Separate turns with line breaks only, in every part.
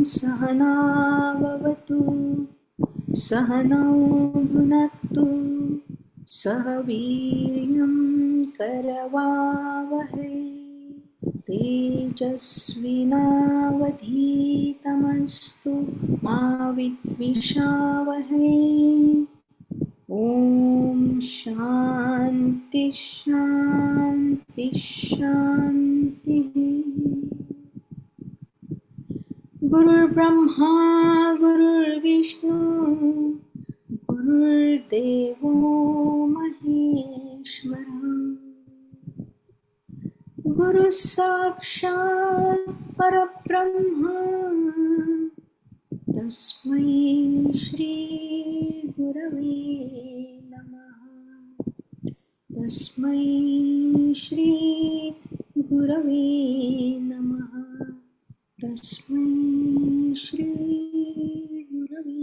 सहना भवतु सहनौ भुनक्तु सह वीर्यं करवावहै तेजस्विनावधीतमस्तु मा विद्विषावहै। ॐ शान्ति शान्ति शान्तिः। गुरुर्ब्रह्मा गुरुर्विष्णु गुरुर्देवो महेश्वरः गुरुः साक्षात् परब्रह्म तस्मै श्री गुरवे नमः। तस्मै श्री गुरवे नमः। तस्मै श्री गुरवे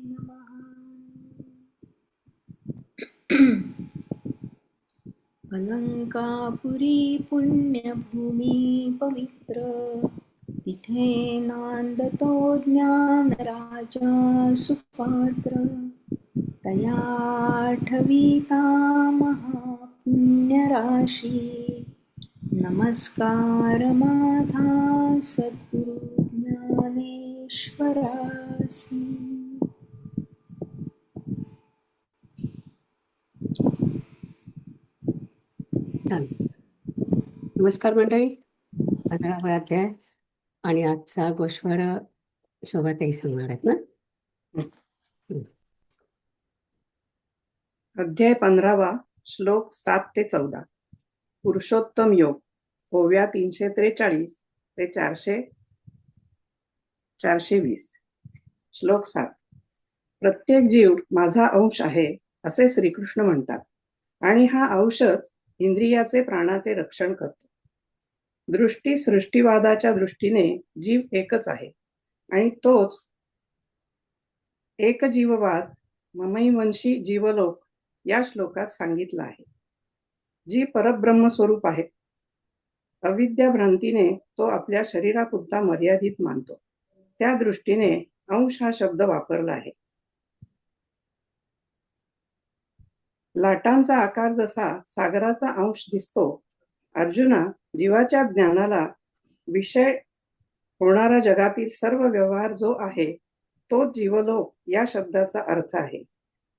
नमः। अलंकापुरी पुण्यभूमी पवित्र तिथे नांदतो ज्ञानराजा सुपात्र तया ठविता महापुण्यराशी नमस्कार माझा सद्गुरु ज्ञानेश्वरासी।
नमस्कार मंडळी. 15वा अध्याय आणि आजचा गोश्वर शोभाताई सांगणार आहेत ना.
अध्याय 15वा श्लोक 7 ते 14. पुरुषोत्तम योग ओव्या 343 ते 420. श्लोक 7. प्रत्येक जीव माझा अंश आहे असे श्रीकृष्ण म्हणतात आणि हा अंशच इंद्रियाचे प्राणाचे रक्षण करतो. दृष्टी सृष्टीवादाच्या दृष्टीने जीव एकच आहे आणि तोच एकजीववाद ममैवंशी जीवलोक या श्लोकात सांगितला आहे. जी परब्रह्म स्वरूप आहे. अविद्या भ्रांतीने तो आपल्या शरीरापुरता मर्यादित मानतो. त्या दृष्टीने अंश हा शब्द वापरला आहे. लाटांचा आकार जसा सागराचा अंश दिसतो, अर्जुना जीवाच्या ज्ञानाला विषय होणारा जगातील सर्व व्यवहार जो आहे तोच जीवलोक या शब्दाचा अर्थ आहे.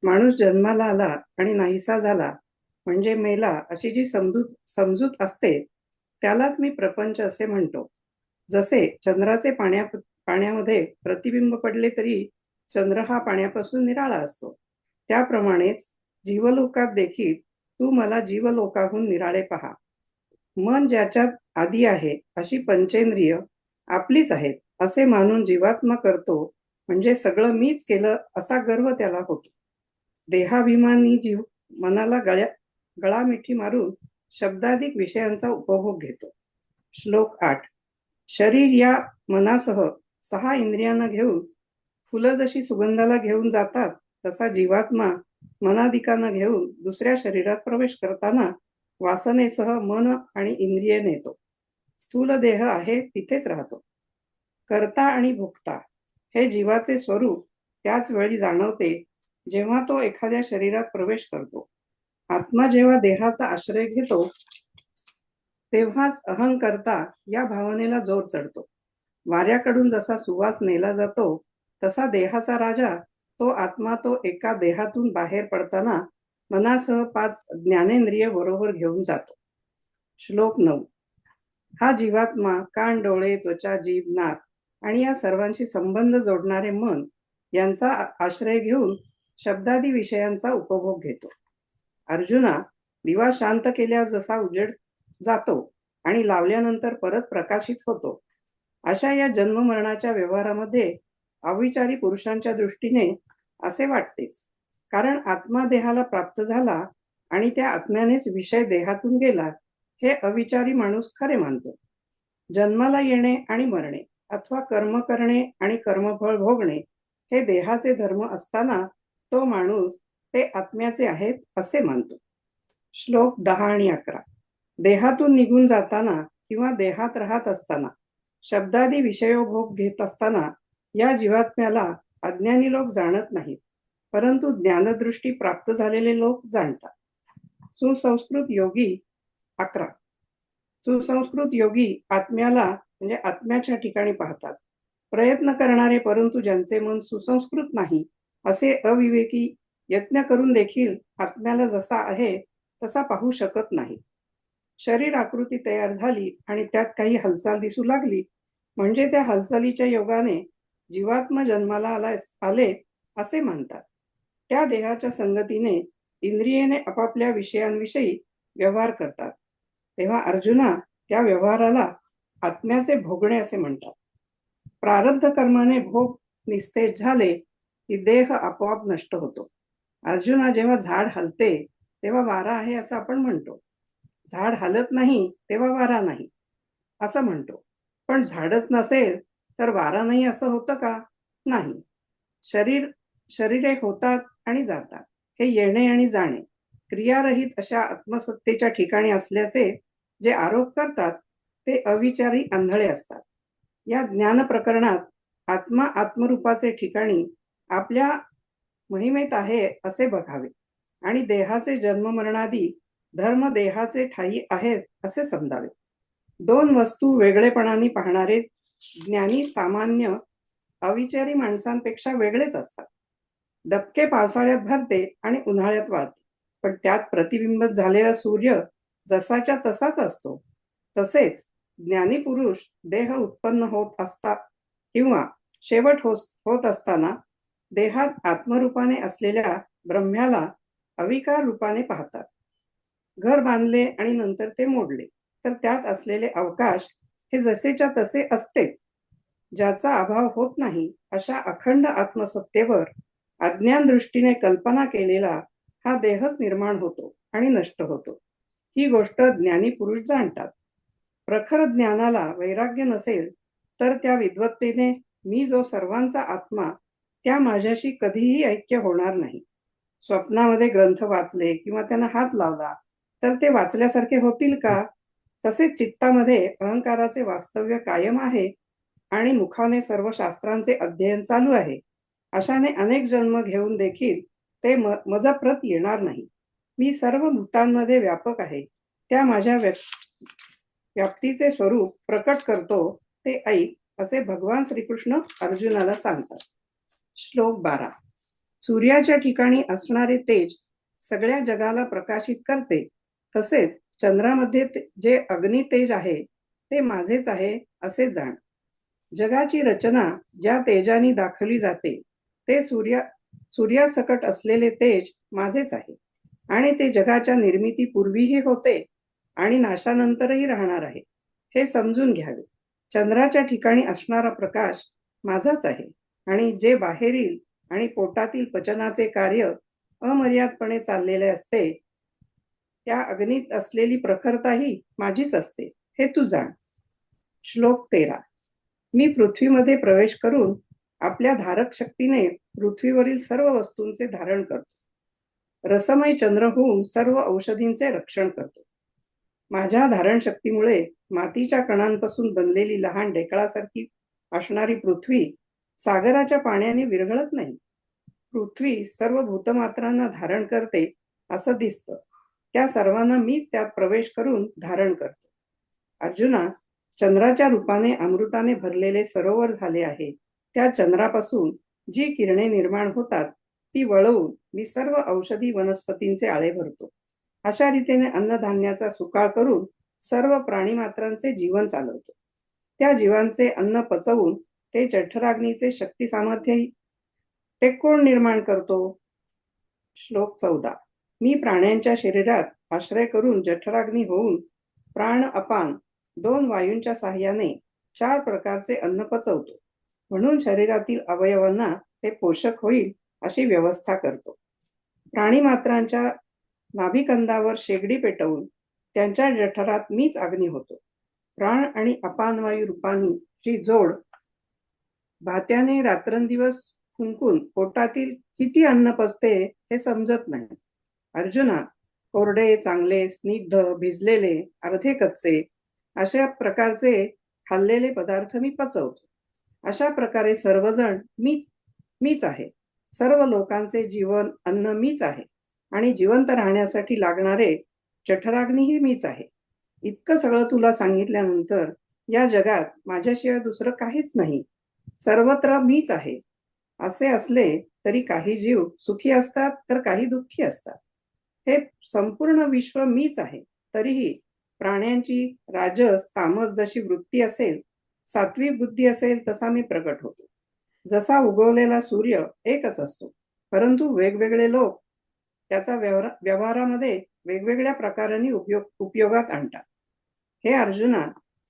माणूस जन्माला आला आणि नाहीसा झाला म्हणजे मेला अशी जी समजूत असते त्यालाच मी प्रपंच असे म्हणतो. जसे चंद्राचे पाण्यामध्ये प्रतिबिंब पडले तरी चंद्र हा पाण्यापासून निराळा असतो, त्याप्रमाणेच जीवलोकात देखील तू मला जीवलोकाहून निराळे पहा. मन ज्याच्यात आधी आहे अशी पंचेंद्रिय आपलीच आहेत असे मानून जीवात्मा करतो म्हणजे सगळं मीच केलं असा गर्व त्याला होतो. देहाभिमानी जीव मनाला गळा मिठी मारून शब्दाधिक विषयांचा उपभोग घेतो. श्लोक 8. शरीर या मनासह 6 इंद्रियांना घेऊन फुलं जशी सुगंधाला घेऊन जातात तसा जीवात्मा मनाधिकांना घेऊन दुसऱ्या शरीरात प्रवेश करताना वासनेसह मन आणि इंद्रिय नेतो. स्थूल देह आहे तिथेच राहतो. कर्ता आणि भोक्ता हे जीवाचे स्वरूप त्याच वेळी जाणवते जेव्हा तो एखाद्या शरीरात प्रवेश करतो. आत्मा जेव्हा देहाचा आश्रय घेतो तेव्हाच अहंकर्ता या भावनेला जोर चढतो. वाऱ्याकडून जसा सुवास नेला जातो तसा देहाचा राजा तो आत्मा तो एका देहातून बाहेर पडताना मनासह 5 ज्ञानेंद्रिय बरोबर घेऊन जातो. श्लोक 9. हा जीवात्मा कान, डोळे, त्वचा, जीभ, नाक आणि या सर्वांशी संबंध जोडणारे मन यांचा आश्रय घेऊन शब्दादी विषयांचा उपभोग घेतो. अर्जुना, दिवा शांत केल्यावर जसा उजेड जातो आणि लावल्यानंतर परत प्रकाशित होतो, अशा या जन्ममरणाच्या व्यवहारामध्ये अविचारी पुरुषांच्या दृष्टीने असे वाटतेच. कारण आत्मा देहाला प्राप्त झाला आणि त्या आत्म्यानेच विषय देहातून गेला, हे अविचारी माणूस खरे मानतो. जन्माला येणे आणि मरणे अथवा कर्म करणे आणि कर्मफळ भोगणे हे देहाचे धर्म असताना तो माणूस ते आत्म्याचे आहेत असे मानतो. श्लोक 10 आणि 11. देहातून निघून जाताना किंवा देहात राहत असताना शब्दादी विषयोभोग घेत असताना या जीवात्म्याला अज्ञानी लोक जाणत नाहीत, परंतु ज्ञानदृष्टी प्राप्त झालेले लोक जाणतात. सुसंस्कृत योगी 11. सुसंस्कृत योगी आत्म्याला म्हणजे आत्म्याच्या ठिकाणी पाहतात. प्रयत्न करणारे परंतु ज्यांचे मन सुसंस्कृत नाही असे अविवेकी यत्न करून देखील आत्म्याला जसा आहे तसा पाहू शकत नाही. शरीर आकृती तयार झाली आणि त्यात काही हालचाल दिसू लागली म्हणजे त्या हालचालीच्या योगाने जीवात्मा जन्माला आले असे मानतात. त्या देहाच्या संगतीने इंद्रियेने आपापल्या विषयांविषयी व्यवहार करतात. तेव्हा अर्जुना, त्या व्यवहाराला आत्म्याचे भोगणे असे म्हणतात. प्रारब्ध कर्माने भोग निस्तेज झाले की देह आपोआप नष्ट होतो. अर्जुना, जेव्हा झाड हलते तेव्हा वारा आहे असं आपण म्हणतो. झाड हलत नाही तेव्हा वारा नाही असं म्हणतो. पण झाडच नसेल तर वारा नाही असं होतं का? नाही. शरीरे होतात आणि जातात, हे येणे आणि जाणे क्रियारहित अशा आत्मसत्तेच्या ठिकाणी असल्याचे जे आरोप करतात ते अविचारी आंधळे असतात. या ज्ञान प्रकरणात आत्मा आत्मरूपाचे ठिकाणी आपल्या महिमेत आहे असे बघावे आणि देहाचे जन्ममरणादी धर्म देहाचे ठायी आहेत असे समजावे. दोन वस्तू वेगळेपणाने पाहणारे ज्ञानी सामान्य अविचारी माणसांपेक्षा वेगळेच असतात. डबके पावसाळ्यात भरते आणि उन्हाळ्यात वाळते, पण त्यात प्रतिबिंबित झालेला सूर्य जसाच्या तसाच असतो. तसेच ज्ञानी पुरुष देह उत्पन्न होत असता किंवा शेवट होत असताना देहात आत्मरूपाने असलेल्या ब्रह्म्याला अविकार रूपाने पाहतात. घर बांधले आणि नंतर ते मोडले तर त्यात असलेले अवकाश हे जसेच्या तसे असतेच. ज्याचा अभाव होत नाही अशा अखंड आत्मसत्तेवर अज्ञान दृष्टीने कल्पना केलेला हा देहच निर्माण होतो आणि नष्ट होतो. ही गोष्ट ज्ञानी पुरुष जाणतात. प्रखर ज्ञानाला वैराग्य नसेल तर त्या विद्वत्तेने मी जो सर्वांचा आत्मा त्या माझ्याशी कधीही ऐक्य होणार नाही. स्वप्नामध्ये ग्रंथ वाचले किंवा त्यांना हात लावला तर ते वाचल्यासारखे होतील का? तसेच चित्तामध्ये अहंकाराचे वास्तव्य कायम आहे आणि मुखाने सर्व शास्त्रांचे अध्ययन चालू आहे. अशाने अनेक जन्म घेऊन देखील ते मजप्रत येणार नाही. मी सर्व भूतांमध्ये व्यापक आहे. त्या माझ्या व्याप्तीचे स्वरूप प्रकट करतो ते ऐक, असे भगवान श्रीकृष्ण अर्जुनाला सांगतात. श्लोक 12. सूर्याच्या ठिकाणी असणारे तेज सगळ्या जगाला प्रकाशित करते, तसेच चंद्रामध्ये जे अग्नी तेज आहे ते माझेच आहे असे जाण. जगाची रचना ज्या तेजाने दाखवली जाते ते सूर्यासकट असलेले तेज माझेच आहे आणि ते जगाच्या निर्मितीपूर्वीही होते आणि नाशानंतरही राहणार आहे, हे समजून घ्यावे. चंद्राच्या ठिकाणी असणारा प्रकाश माझाच आहे आणि जे बाहेरील आणि पोटातील पचनाचे कार्य अमर्यादपणे चाललेले असते त्या अग्नीत असलेली प्रखरताही माझीच असते, हे तू जाण. श्लोक 13. मी पृथ्वीमध्ये प्रवेश करून आपल्या धारक शक्तीने पृथ्वीवरील सर्व वस्तूंचे धारण करतो. रसमय चंद्र होऊन सर्व औषधींचे रक्षण करतो. माझ्या धारण शक्तीमुळे मातीच्या कणांपासून बनलेली लहान ढेकळासारखी असणारी पृथ्वी सागराच्या पाण्याने विरघळत नाही. पृथ्वी सर्व भूतमात्रांना धारण करते असं दिसतं. त्या सर्वांना मीच त्यात प्रवेश करून धारण करतो. अर्जुना, चंद्राच्या रूपाने अमृताने भरलेले सरोवर झाले आहे. त्या चंद्रापासून जी किरणे निर्माण होतात ती वळवून मी सर्व औषधी वनस्पतींचे आळे भरतो. अशा रीतीने अन्नधान्याचा सुकाळ करून सर्व प्राणीमात्रांचे जीवन चालवतो. त्या जीवांचे अन्न पचवून ते जठराग्नीचे शक्ती सामर्थ्य ते कोण निर्माण करतो? श्लोक 14. मी प्राण्यांच्या शरीरात आश्रय करून जठराग्नी होऊन प्राण अपान 2 वायूंच्या साहाय्याने 4 प्रकारचे अन्न पचवतो. म्हणून शरीरातील अवयवांना ते पोषक होईल अशी व्यवस्था करतो. प्राणीमात्रांच्या नाभिकंदावर शेगडी पेटवून त्यांच्या जठरात मीच अग्नी होतो. प्राण आणि अपान वायू रूपांची जोड भात्याने रात्रंदिवस फुंकून पोटातील किती अन्न पचते हे समजत नाही. अर्जुना, कोरडे, चांगले, स्निग्ध, भिजलेले, अर्धे कच्चे अशा प्रकारचे खाल्लेले पदार्थ मी पचवतो. अशा प्रकारे सर्वजण मीच आहे. सर्व लोकांचे जीवन अन्न मीच आहे आणि जिवंत राहण्यासाठी लागणारे जठराग्नीही मीच आहे. इतकं सगळं तुला सांगितल्यानंतर या जगात माझ्याशिवाय दुसरं काहीच नाही. सर्वत्र मीच आहे. असे असले तरी काही जीव सुखी असतात तर काही दुःखी असतात. हे संपूर्ण विश्व मीच आहे. तरीही प्राण्यांची राजस तामस जशी वृत्ती असेल, सात्विक बुद्धी असेल तसा मी प्रकट होतो. जसा उगवलेला सूर्य एकच असतो, परंतु वेगवेगळे लोक त्याचा व्यवहारामध्ये वेगवेगळ्या प्रकारांनी उपयोगात आणतात. हे अर्जुना,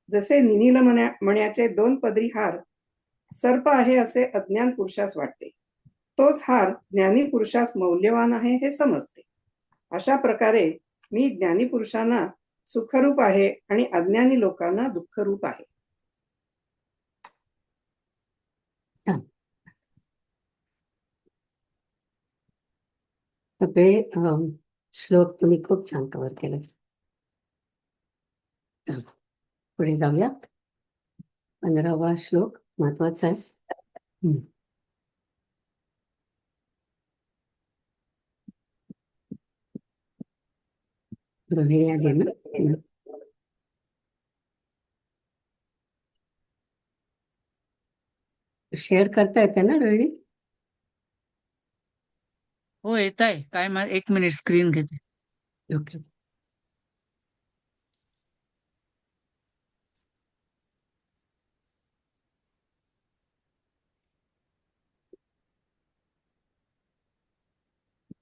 जसे निनील मण्याचे 2 पदरी हार सर्प आहे असे अज्ञान पुरुषास वाटते, तोच हार ज्ञानी पुरुषास मौल्यवान आहे हे समजते. अशा प्रकारे मी ज्ञानी पुरुषांना सुखरूप आहे आणि अज्ञानी लोकांना दुःखरूप आहे.
सगळे श्लोक तुम्ही खूप छान कव्हर केले. पुढे जाऊया. 15वा श्लोक महत्वाचा आहे. रोहिणी आली ना. शेअर करता येते ना रोहिणी?
हो, येत आहे. काय 1 मिनिट स्क्रीन घेते.
ओके.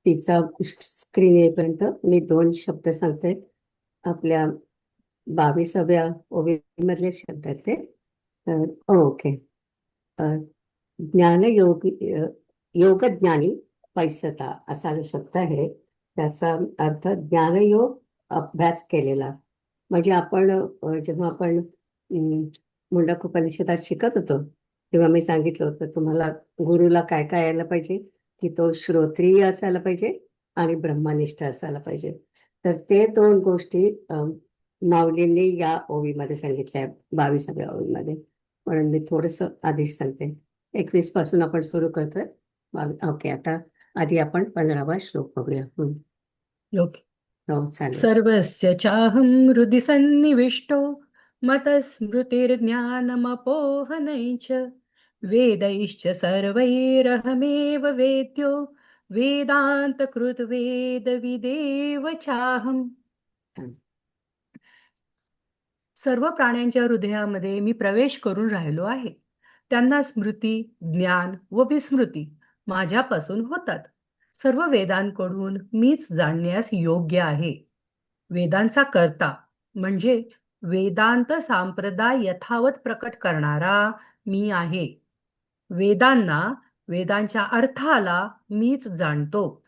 तिचा स्क्रीन येईपर्यंत मी 2 शब्द सांगते. आपल्या 22व्या ओवी मधले शब्द आहेत ते. ओके. योगज्ञानी पैसता असा जो शब्द आहे त्याचा अर्थ ज्ञानयोग अभ्यास केलेला. म्हणजे आपण जेव्हा आपण मुंडक उपनिषदात शिकत होतो तेव्हा मी सांगितलं होतं तुम्हाला गुरुला काय काय यायला पाहिजे, की तो श्रोत्रिय असायला पाहिजे आणि ब्रह्मनिष्ठ असायला पाहिजे. तर ते 2 गोष्टी माऊलींनी या ओवीमध्ये सांगितल्या, 22व्या ओवीमध्ये. म्हणून मी थोडस आधीच सांगते. 21 पासून आपण सुरू करतोय. ओके, आता आधी आपण 15वा श्लोक बघूया.
ओके.
हो, चालेल.
सर्वस्य चाहं हृदि सन्निविष्टो मतस्मृतिर्ज्ञानमपोहनैश्च वेदैश्च सर्वैरहमेव वेद्यो वेदान्तकृत वेदविदेव चाहम्. सर्व प्राण्यांच्या हृदयामध्ये मी प्रवेश करून राहिलो आहे. त्यांना स्मृती, ज्ञान व विस्मृती माझ्यापासून होतात. सर्व वेदांकडून मीच जाणण्यास योग्य आहे. वेदांचा कर्ता म्हणजे वेदांत संप्रदाय यथावत प्रकट करणारा मी आहे. वेदांना, वेदांच्या अर्थाला मीच जाणतो.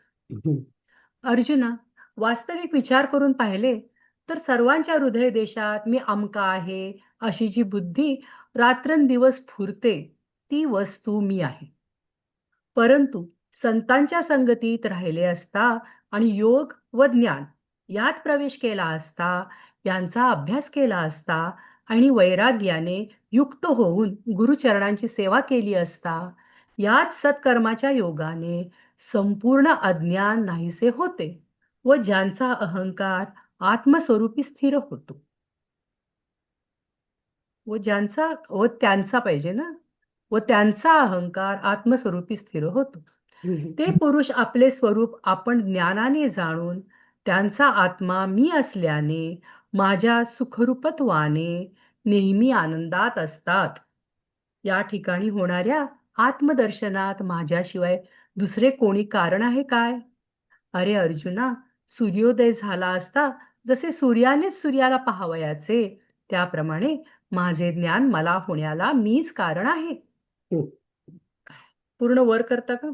अर्जुना, वास्तविक विचार करून पाहिले तर सर्वांच्या हृदय देशात मी अमका आहे अशी जी बुद्धी रात्रंदिवस फुरते ती वस्तू मी आहे. परंतु संतांच्या संगतीत राहिले असता आणि योग व ज्ञान यात प्रवेश केला असता, यांचा अभ्यास केला असता आणि वैराग्याने युक्त होऊन गुरुचरणांची सेवा केली असता, याच सत्कर्माच्या योगाने संपूर्ण अज्ञान नाहीसे होते व ज्यांचा अहंकार आत्मस्वरूपी स्थिर होतो. व त्यांचा पाहिजे ना, व त्यांचा अहंकार आत्मस्वरूपी स्थिर होतो. ते पुरुष आपले स्वरूप आपण ज्ञानाने जाणून त्यांचा आत्मा मी असल्याने माझ्या सुखरूपत्वाने नेहमी आनंदात असतात. या ठिकाणी होणाऱ्या आत्मदर्शनात माझ्याशिवाय दुसरे कोणी कारण आहे काय? अरे अर्जुना, सूर्योदय झाला असता जसे सूर्यानेच सूर्याला पाहावयाचे, त्याप्रमाणे माझे ज्ञान मला होण्याला मीच कारण आहे.
हं.
पूर्ण वर करता का?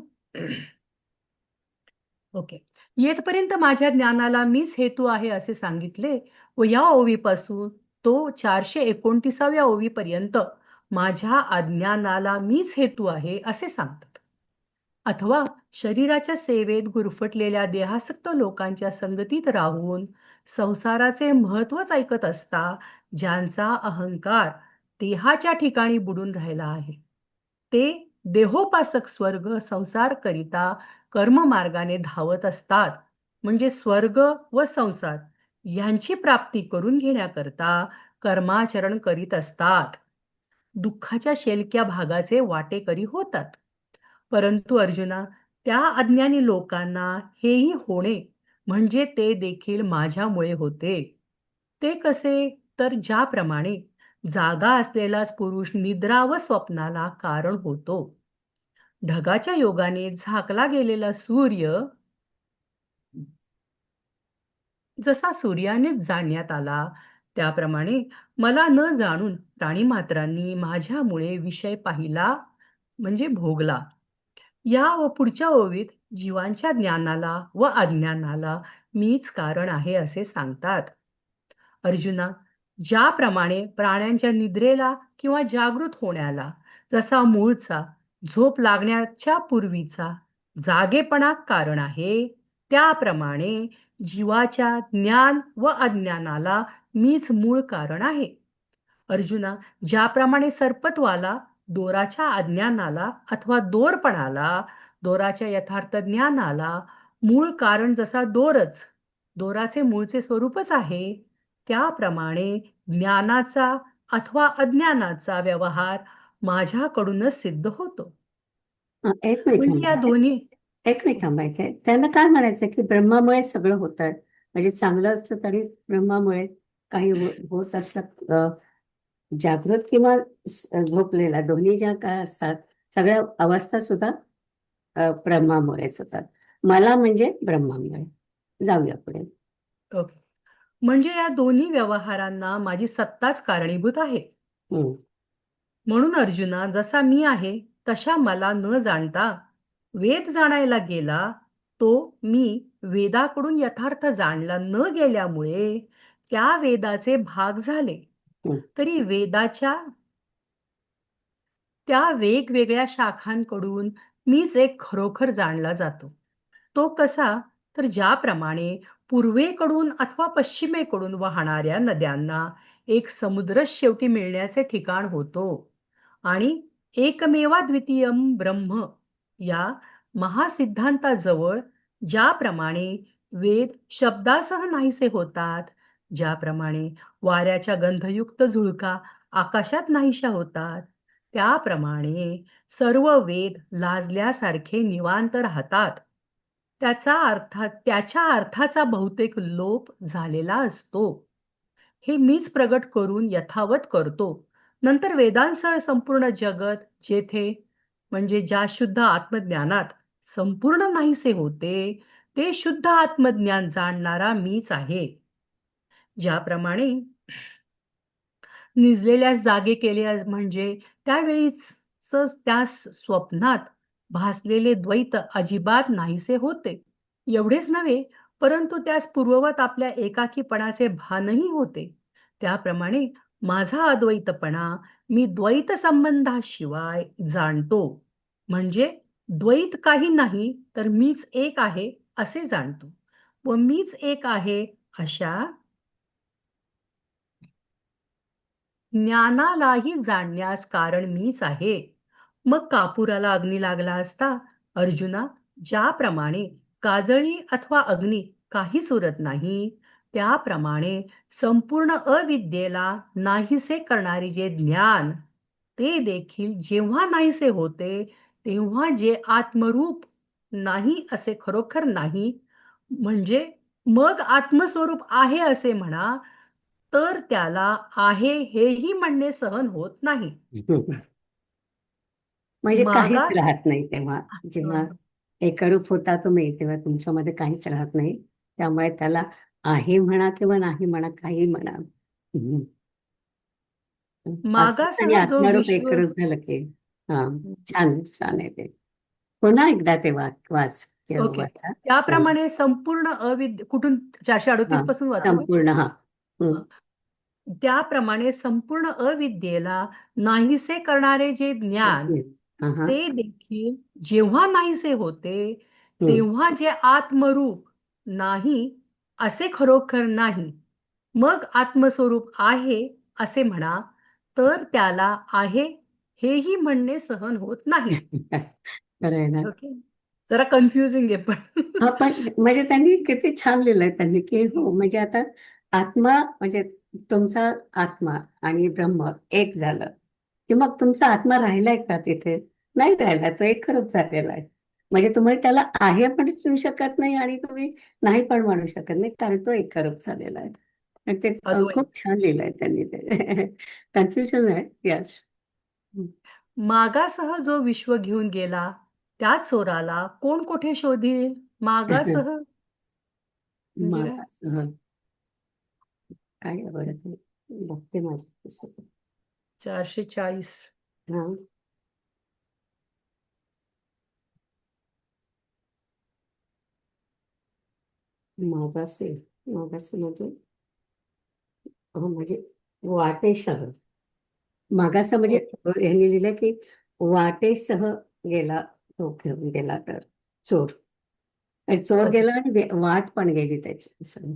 ओके. येथपर्यंत माझ्या ज्ञानाला मीच हेतू आहे असे सांगितले व या ओवीपासून तो 429व्या ओवीपर्यंत माझ्या अज्ञानाला मीच हेतू आहे असे सांगतात. अथवा शरीराच्या सेवेत गुरफटलेल्या देहासक्त लोकांच्या संगतीत राहून संसाराचे महत्वच ऐकत असता ज्यांचा अहंकार देहाच्या ठिकाणी बुडून राहिला आहे, ते देहोपासक स्वर्ग संसार करिता कर्ममार्गाने धावत असतात. म्हणजे स्वर्ग व संसार यांची प्राप्ती करून घेण्याकरता कर्माचरण करीत असतात. दुःखाच्या शेलक्या भागाचे वाटेकरी होतात. परंतु अर्जुना, त्या अज्ञानी लोकांना हेही होणे म्हणजे ते देखील माझ्यामुळे होते. ते कसे? तर ज्याप्रमाणे जागा असलेलाच पुरुष निद्रा व स्वप्नाला कारण होतो. ढगाच्या योगाने झाकला गेलेला सूर्य जसा सूर्यानेच जाणण्यात आला, त्याप्रमाणे मला न जाणून प्राणीमात्रांनी माझ्यामुळे विषय पाहिला म्हणजे भोगला. या व पुढच्या ओवीत जीवांच्या ज्ञानाला व अज्ञानाला मीच कारण आहे असे सांगतात. अर्जुना, ज्याप्रमाणे प्राण्यांच्या निद्रेला किंवा जागृत होण्याला जसा मूळचा झोप लागण्याच्या पूर्वीचा जागेपणा कारण आहे, त्याप्रमाणे जीवाच्या ज्ञान व अज्ञानाला मीच मूळ कारण आहे. अर्जुना, ज्याप्रमाणे सर्पत्वाला दोराच्या अज्ञानाला अथवा दोरपणाला दोराच्या यथार्थ ज्ञानाला मूळ कारण जसा दोरच दोराचे मूळचे स्वरूपच आहे, त्याप्रमाणे ज्ञानाचा अथवा अज्ञानाचा व्यवहार माझ्याकडूनच सिद्ध होतो.
एक मिनिट
म्हणजे या
थांबा.
दोन्ही
एक मिनिट थांबायचंय. त्यांना काय म्हणायचं की ब्रह्मामुळे सगळं होत आहे, म्हणजे चांगलं असतं तरी ब्रह्मामुळे काही होत असतं. जागृत किंवा झोपलेला दोन्ही ज्या काय असतात, सगळ्या अवस्था सुद्धा ब्रह्मामुळेच होतात. मला म्हणजे ब्रह्मामुळे. जाऊया पुढे.
ओके. म्हणजे या दोन्ही व्यवहारांना माझी सत्ताच कारणीभूत आहे.
हम्म.
म्हणून अर्जुना, जसा मी आहे तशा मला न जाणता वेद जाणायला गेला, तो मी वेदाकडून यथार्थ जाणला न गेल्यामुळे त्या वेदाचे भाग झाले.
हम्म.
तरी वेदाच्या त्या वेगवेगळ्या शाखांकडून मीच एक खरोखर जाणला जातो. तो कसा? तर ज्याप्रमाणे पूर्वेकडून अथवा पश्चिमेकडून वाहणाऱ्या नद्यांना एक समुद्रच शेवटी मिळण्याचे ठिकाण होतो आणि एकमेवा द्वितीयम ब्रह्म या महासिद्धांताजवळ ज्याप्रमाणे वेद शब्दासह नाहीसे होतात, ज्याप्रमाणे वाऱ्याच्या गंधयुक्त झुळका आकाशात नाहीशा होतात, त्याप्रमाणे सर्व वेद लाजल्यासारखे निवांत राहतात. त्याच्या अर्थाचा बहुतेक लोप झालेला असतो. हे मीच प्रगट करून यथावत करतो. नंतर वेदांसह संपूर्ण जगत जेथे म्हणजे ज्या शुद्ध आत्मज्ञानात संपूर्ण नाहीसे होते, ते शुद्ध आत्मज्ञान जाणणारा मीच आहे. ज्याप्रमाणे निजलेल्या जागे केले म्हणजे त्यावेळीच त्या स्वप्नात भासलेले द्वैत अजिबात नाहीसे होते. एवढेच नव्हे, परंतु त्यास पूर्ववत आपल्या एकाकीपणाचे भानही होते. त्याप्रमाणे माझा अद्वैतपणा मी द्वैत संबंधाशिवाय जाणतो. म्हणजे द्वैत काही नाही तर मीच एक आहे असे जाणतो व मीच एक आहे अशा ज्ञानालाही जाणण्यास कारण मीच आहे. मग कापुराला अग्नी लागला असता अर्जुना, ज्याप्रमाणे काजळी अथवा अग्नी काहीच उरत नाही, त्याप्रमाणे संपूर्ण अविद्येला नाहीसे करणारे जे ज्ञान, ते देखील जेव्हा नाहीसे होते तेव्हा जे आत्मरूप नाही असे खरोखर नाही म्हणजे मग आत्मस्वरूप आहे असे म्हणा, तर त्याला आहे हेही म्हणणे सहन होत नाही.
म्हणजे काहीच
मागास
राहत नाही तेव्हा. जेव्हा
हं.
एकरूप होता तुम्ही तेव्हा तुमच्यामध्ये काहीच राहत नाही. त्यामुळे त्याला आहे म्हणा किंवा नाही म्हणा, काही म्हणा. हम्म. आत्मा आणि
मागासह जो
आत्मारूप
विश्व
एकरूप झालं की हा, छान छान आहे ते. पुन्हा एकदा ते वाच किंवा
ओके.
वाचा. हा,
त्याप्रमाणे संपूर्ण कुठून
हा,
438 पासून वाचू का?
संपूर्ण हा. हम्म,
हं. त्याप्रमाणे संपूर्ण अविद्येला नाहीसे करणारे जे ज्ञान,
हा, हा.
ते देखील जेव्हा नाहीसे होते,
हम्म.
तेव्हा जे आत्मरूप नाही असे खरोखर नाही, मग आत्मस्वरूप आहे असे म्हणा, तर त्याला आहे हेही म्हणणे सहन होत नाही.
खरं आहे ना.
ओके. जरा कन्फ्युजिंग आहे पण.
हा, पण म्हणजे त्यांनी किती छान लिहिलंय त्यांनी की हो, म्हणजे आता आत्मा म्हणजे तुमचा आत्मा आणि ब्रह्म एक झालं की मग तुमचा आत्मा राहिलाय का तिथे? नाही राहिला, तो एक खरंच झालेला आहे. म्हणजे तुम्ही त्याला आहे पण म्हणू शकत नाही आणि तुम्ही नाही पण म्हणू शकत नाही, कारण तो एक खरंच झालेला आहे. आणि ते
अद्वैत.
खूप छान लिहिलंय त्यांनी ते. कन्फ्युजन आहे. यस.
मागासह जो विश्व घेऊन गेला, त्या चोराला कोण कोठे शोधील? मागासह म्हणजे काय?
मागास काय आहे बरं ते, बघते माझ्या पुस्तकात.
440.
हा. मागासे मागासे म्हणजे म्हणजे वाटेसह. मागासं म्हणजे
ओके.
यांनी लिहिलं की वाटेसह गेला, तो घेऊन गेला तर चोर. आणि चोर
ओके.
गेला आणि वाट पण गेली त्याची असं.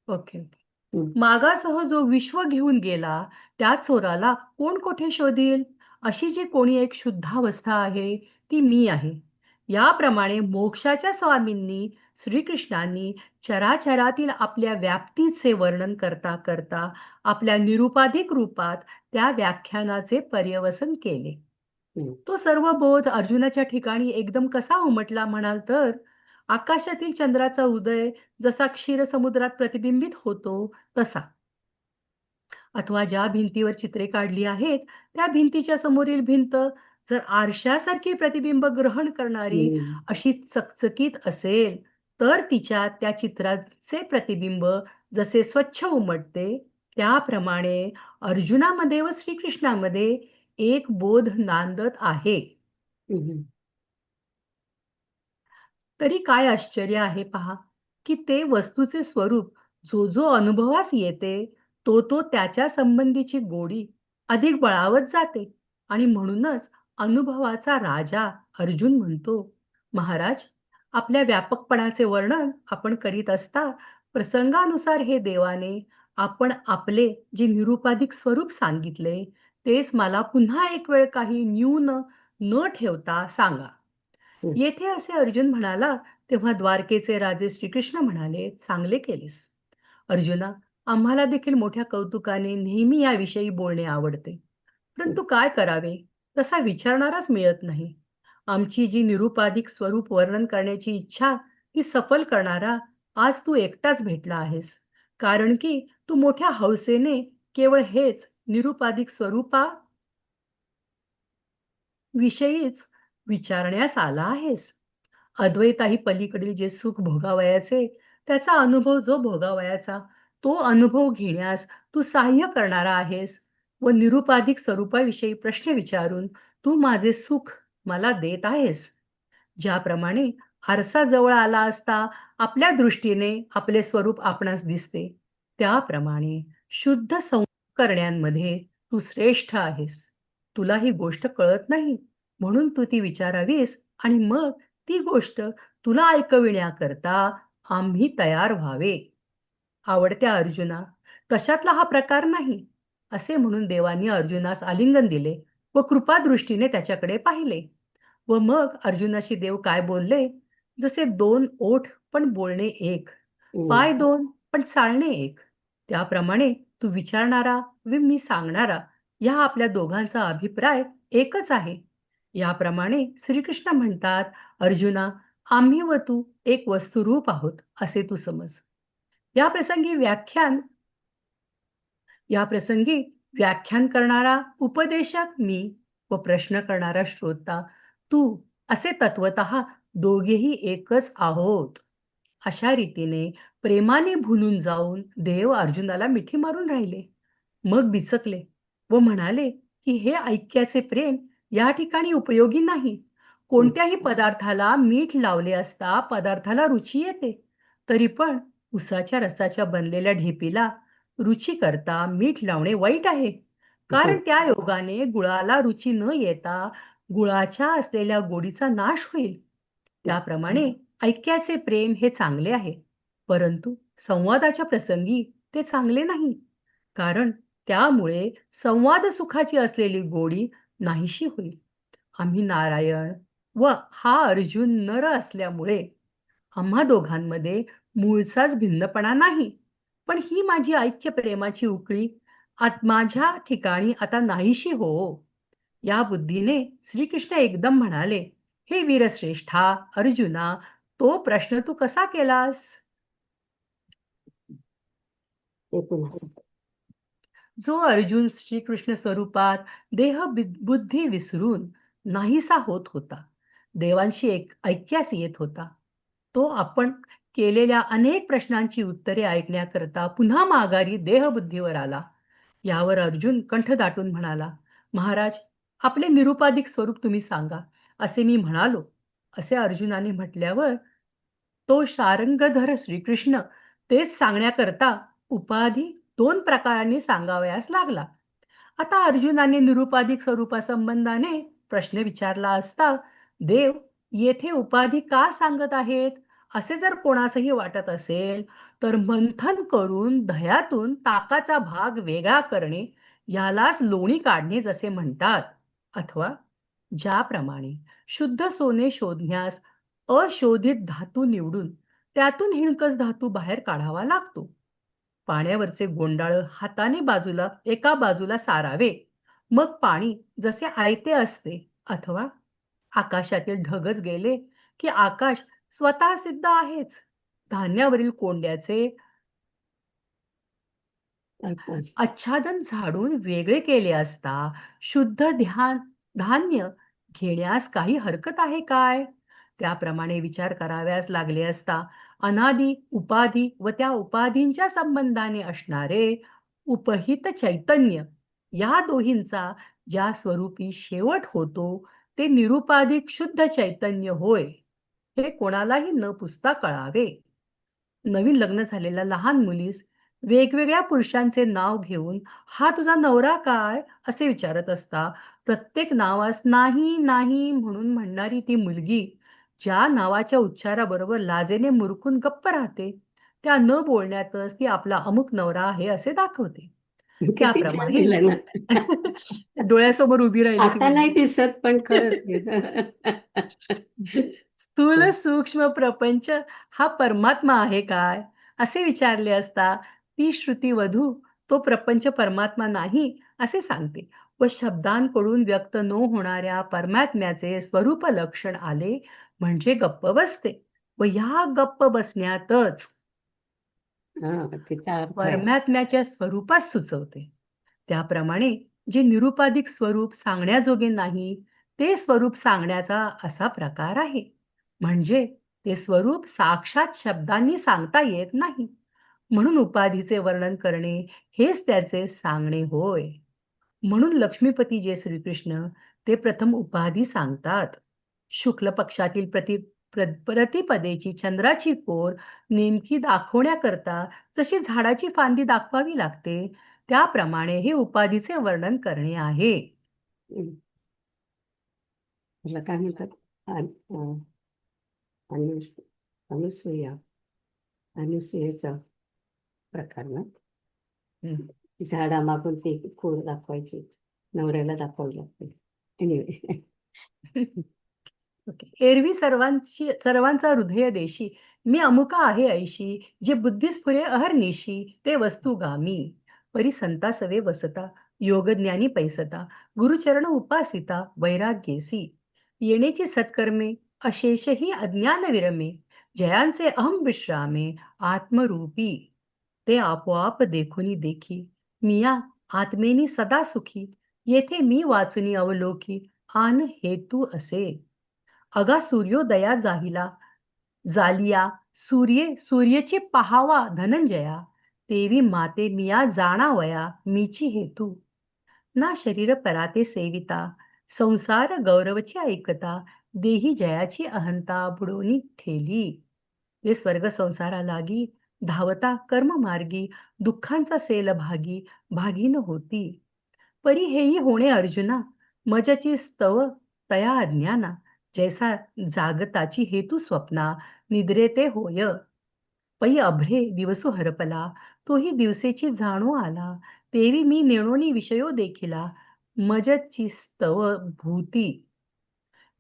ओके.
हम्म.
मागासह जो विश्व घेऊन गेला, त्या चोराला कोण कोठे शोधील? अशी जी कोणी एक शुद्धावस्था आहे, ती मी आहे. याप्रमाणे मोक्षाच्या स्वामींनी, श्रीकृष्णांनी चराचरातील आपल्या व्याप्तीचे वर्णन करता करता आपल्या निरुपाधिक रूपात त्या व्याख्यानाचे पर्यवसन केले.
हम्म.
तो सर्व बोध अर्जुनाच्या ठिकाणी एकदम कसा उमटला म्हणाल तर, आकाशातील चंद्राचा उदय जसा क्षीरसमुद्रात प्रतिबिंबित होतो तसा. अथवा ज्या भिंतीवर चित्रे काढली आहेत, त्या भिंतीच्या समोरील भिंत जर आरशासारखी प्रतिबिंब ग्रहण करणारी
हम्म.
अशी चकचकीत असेल, तर तिच्या त्या चित्राचे प्रतिबिंब जसे स्वच्छ उमटते, त्याप्रमाणे अर्जुनामध्ये व श्रीकृष्णामध्ये एक बोध नांदत आहे.
हम्म.
तरी काय आश्चर्य आहे पहा, की ते वस्तूचे स्वरूप जो जो अनुभवास येते, तो तो त्याच्या संबंधीची गोडी अधिक बळावत जाते आणि म्हणूनच अनुभवाचा राजा अर्जुन म्हणतो, महाराज, आपल्या व्यापकपणाचे वर्णन आपण करीत असता प्रसंगानुसार हे देवाने आपण आपले जे निरुपाधिक स्वरूप सांगितले, तेच मला पुन्हा एक वेळ काही न्यून न ठेवता सांगा.
हम्म.
येथे असे अर्जुन म्हणाला, तेव्हा द्वारकेचे राजे श्रीकृष्ण म्हणाले, चांगले केलेस. अर्जुना, आम्हाला देखील मोठ्या कौतुकाने नेहमी याविषयी बोलणे आवडते. परंतु काय करावे, तसा विचारणाराच मिळत नाही. आमची जी निरुपाधिक स्वरूप वर्णन करण्याची इच्छा ती सफल करणारा आज तू एकटाच भेटला आहेस. कारण की तू मोठ्या हौसेने केवळ हेच निरुपाधिक स्वरूपा विषयीच विचारण्यास आला आहेस. अद्वैताही पलीकडील जे सुख भोगावयाचे, त्याचा अनुभव जो भोगावयाचा, तो अनुभव घेण्यास तू सहाय्य करणारा आहेस व निरुपाधिक स्वरूपाविषयी प्रश्न विचारून तू माझे सुख मला देत आहेस. ज्याप्रमाणे आरसा जवळ आला असता आपल्या दृष्टीने आपले स्वरूप आपणास दिसते, त्याप्रमाणे शुद्ध संवाद करण्यामध्ये तू श्रेष्ठ आहेस. तुला ही गोष्ट कळत नाही, म्हणून तू ती विचारावीस आणि मग ती गोष्ट तुला ऐकविण्याकरता आम्ही तयार व्हावे. आवडत्या अर्जुना, तशातला हा प्रकार नाही, असे म्हणून देवांनी अर्जुनास आलिंगन दिले व कृपादृष्टीने त्याच्याकडे पाहिले. व मग अर्जुनाशी देव काय बोलले, जसे दोन ओठ पण बोलणे एक,
हम्म.
पाय दोन पण चालणे एक, त्याप्रमाणे तू विचारणारा व मी सांगणारा या आपल्या दोघांचा अभिप्राय एकच आहे. याप्रमाणे श्रीकृष्ण म्हणतात, अर्जुना, आम्ही व तू एक वस्तुरूप आहोत असे तू समज. या प्रसंगी व्याख्यान करणारा उपदेशक मी व प्रश्न करणारा श्रोता तू असे तत्वतः दोघेही एकच आहोत. अशा रीतीने प्रेमाने भुलून जाऊन देव अर्जुनाला मिठी मारून राहिले. मग बिचकले व म्हणाले की हे ऐक्याचे प्रेम या ठिकाणी उपयोगी नाही. कोणत्याही पदार्थाला मीठ लावले असता पदार्थाला रुची येते. तरी पण उसाच्या रसाच्या बनलेल्या ढेपीला रुची करता मीठ लावणे वाईट आहे. कारण त्या योगाने गुळाला रुची न येता गुळाच्या असलेल्या गोडीचा नाश होईल. त्याप्रमाणे ऐक्याचे प्रेम हे चांगले आहे, परंतु संवादाच्या प्रसंगी ते चांगले नाही. कारण त्यामुळे संवाद सुखाची असलेली गोडी नाहीशी होईल. आम्ही नारायण व हा अर्जुन नर असल्यामुळे आम्हा दोघांमध्ये मूळचाच भिन्नपणा नाही. पण ही माझी ऐक्य प्रेमाची उकळी माझ्या ठिकाणी आता नाहीशी हो. या बुद्धीने श्रीकृष्ण एकदम म्हणाले, हे वीरश्रेष्ठा अर्जुना, तो प्रश्न तू कसा केलास? जो अर्जुन श्रीकृष्ण स्वरूपात देह बुद्धी विसरून नाहीसा होत होता, देवांशी ऐक्यास येत होता, तो आपण केलेल्या अनेक प्रश्नांची उत्तरे ऐकण्याकरता पुन्हा माघारी देहबुद्धीवर आला. यावर अर्जुन कंठ दाटून म्हणाला, महाराज, आपले निरुपाधिक स्वरूप तुम्ही सांगा. असे मी म्हणालो. असे अर्जुनाने म्हटल्यावर तो शार्ंगधर श्रीकृष्ण तेच सांगण्याकरता उपाधी 2 प्रकारांनी सांगावयास लागला. आता अर्जुनाने निरुपाधिक स्वरूपासंबंधाने प्रश्न विचारला असता देव येथे उपाधी का सांगत आहेत असे जर कोणासही वाटत असेल तर मंथन करून दह्यातून ताकाचा भाग वेगळा करणे यालाच लोणी काढणे जसे म्हणतात. अथवा ज्याप्रमाणे शुद्ध सोने शोधण्यास अशोधित धातू निवडून त्यातून हिणकस धातू बाहेर काढावा लागतो. पाण्यावरचे गोंडाळ हाताने एका बाजूला सारावे, मग पाणी जसे आयते असते. अथवा आकाशातील ढगच गेले की आकाश स्वतः सिद्ध आहेच. धान्यावरील कोंड्याचे आच्छादन झाडून वेगळे केले असता शुद्ध धान्य घेण्यास काही हरकत आहे काय? त्याप्रमाणे विचार कराव्यास लागले असता अनादि उपाधी व त्या उपाधींच्या संबंधाने असणारे उपहित चैतन्य या दोहींचा ज्या स्वरूपी शेवट होतो ते निरुपाधिक शुद्ध चैतन्य होय, हे कोणालाही न पुसता कळावे. नवीन लग्न झालेल्या लहान मुलीस वेगवेगळ्या पुरुषांचे नाव घेऊन हा तुझा नवरा काय असे विचारत असता प्रत्येक नावास नाही नाही म्हणून म्हणणारी ती मुलगी ज्या नावाच्या उच्चाराबरोबर लाजेने मुरकून गप्प राहते, त्या न बोलण्यातच ती आपला अमुक नवरा आहे असे दाखवते. त्याप्रमाणे डोळ्यासमोर उभी राहिली
आता नाही दिसत, पण खरंच
स्थूल सूक्ष्म प्रपंच हा परमात्मा आहे काय असे विचारले असता ती श्रुती वधू तो प्रपंच परमात्मा नाही असे सांगते व शब्दांकडून व्यक्त न होणाऱ्या परमात्म्याचे स्वरूप लक्षण आले म्हणजे गप्प बसते व ह्या गप्प बसण्यातच परमात्म्याच्या स्वरूपात सुचवते. त्याप्रमाणे जे निरुपाधिक स्वरूप सांगण्याजोगे नाही ते स्वरूप सांगण्याचा असा प्रकार आहे. म्हणजे ते स्वरूप साक्षात शब्दांनी सांगता येत नाही, म्हणून उपाधीचे वर्णन करणे हेच त्याचे सांगणे होय. म्हणून लक्ष्मीपती जे श्रीकृष्ण ते प्रथम उपाधी सांगतात. शुक्ल पक्षातील प्रतिपदेची चंद्राची कोर नेमकी दाखवण्याकरता जशी झाडाची फांदी दाखवावी लागते त्याप्रमाणे हे उपाधीचे वर्णन करणे आहे.
काय म्हणतात अनुसूयेचा प्रकार ना, झाडामागून ती कोर दाखवायची, नवऱ्याला दाखवावी लागते. एनिवे
एरवी सर्वांचा हृदय देशी मी अमुका आहे ऐशी, जे बुद्धिस्फुरे अहर्निशी ते वस्तुगामी. परी संता सवे वसता योगज्ञानी पैसता गुरुचरण उपासिता वैराग्येसी. येण्याची सत्कर्मे अशेषही अज्ञान विरमे, जयांचे अहम विश्रामे, आत्मरूपी ते आपोआप देखोनी देखी, मिया आत्मेनी सदा सुखी, येथे मी वाचुनी अवलोकी, आन हेतू असे. अगा सूर्योदया जाहिला जालिया, सूर्यचे पहावा धनंजया, तेवी माते मिया जाणावया, मीची हेतू. ना शरीर पराते सेविता, संसार गौरवची ऐकता, देही जयाची अहंता बुडोनी ठेली. हे स्वर्ग संसारा लागी, धावता कर्म मार्गी, दुःखांचा सेल भागी, भागीन होती. परी हेही होणे अर्जुना, मजची स्तव तया अज्ञाना, जैसा जागताची हेतू स्वप्ना, निद्रेते होय. पै अभ्रे दिवसो हरपला, तोही दिवसेची जाणू आला, तेवी मी नेणोनी विषयो देखिला, मजची स्तव भूती.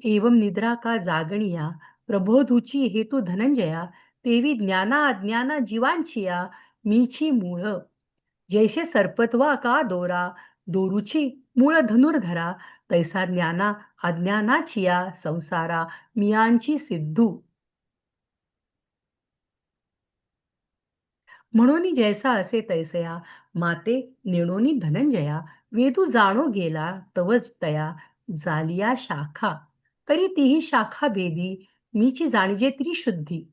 एवं निद्रा का जागणिया, प्रबोधुची हेतू धनंजया, तेवी ज्ञाना अज्ञाना जीवांचिया, मीची मूळ. जैसे सर्पत्वा का दोरा, दोरूची मूळ धनुर्धरा, तैसा ज्ञाना अज्ञानाचिया संसारा, मियांची सिद्धू. म्हणून जैसा असे तैसया, माते नेणोनी धनंजया, वेदू जाणो गेला तवच तया, जालिया शाखा, तरी तीही शाखा भेदी, मीची जाणीजे त्रिशुद्धी.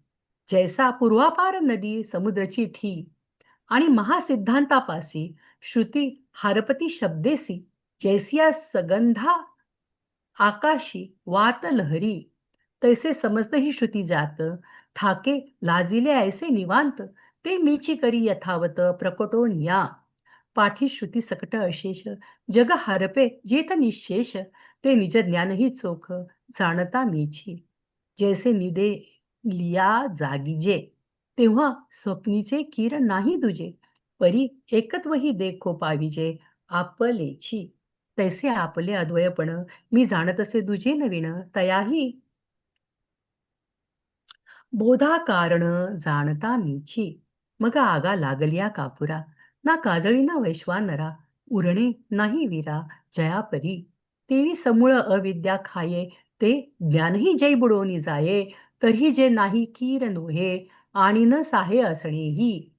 जैसा पूर्वापार नदी समुद्रची ठी, आणि महासिद्धांतापासी श्रुती हारपती शब्देसी, जैसिया सगंधा आकाशी वात लहरी, तैसे समजत ही श्रुती जात, ठाके लाजिले ऐसे निवांत, ते मीची करी यथावत प्रकटो निया. पाठी श्रुती सकट अशेष, जग हारपे जेत निशेष, ते निज ज्ञानही चोख, जाणता मीची. जैसे निदे लिया जागीजे, तेव्हा स्वप्नीचे कीर नाही दुजे, परी एकत्वही देखो पाविजे, आपलेची. तैसे आपले अद्वयपण, मी जाणत असे दुजे नवीन, तयाही बोधा कारण जाणता मीची. मग आगा लागलिया कापुरा, ना काजळी ना वैश्वानरा, उरणे नाही वीरा जयापरी. तेवी समूळ अविद्या खाये, ते ज्ञानही जै बुडोनी जाये, तरी जे नाही कीर नोहे, आणि न साहे असणेही.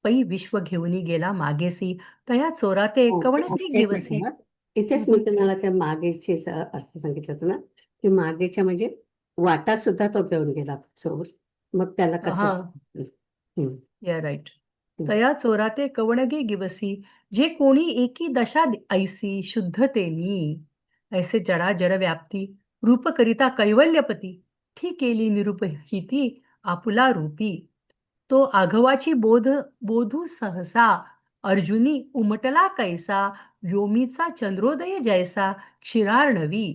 पै विश्व घेऊनी गेला मागेसी, तया चोराते
हो,
कवण
एक
ते
एक
गिवसी.
मिनिट हं. इथेच मी तुम्हाला त्या मागेचे अर्थ सांगितलं होतं ना, की मागेच्या म्हणजे वाटा सुद्धा तो घेऊन गेला चोर. मग त्याला कसं
हा,
हं,
या राईट.
हं.
तया चोराते कवणगे गिवसी, जे कोणी एकी दशा ऐसी शुद्ध ते मी. ऐसे जडा जड व्याप्ती, रूप करिता कैवल्यपती, ठीक केली निरूप ही ती आपुला रूपी. तो आघवाची बोधू सहसा, अर्जुनी उमटला कैसा, व्योमीचा चंद्रोदय जैसा क्षीरार्णवी.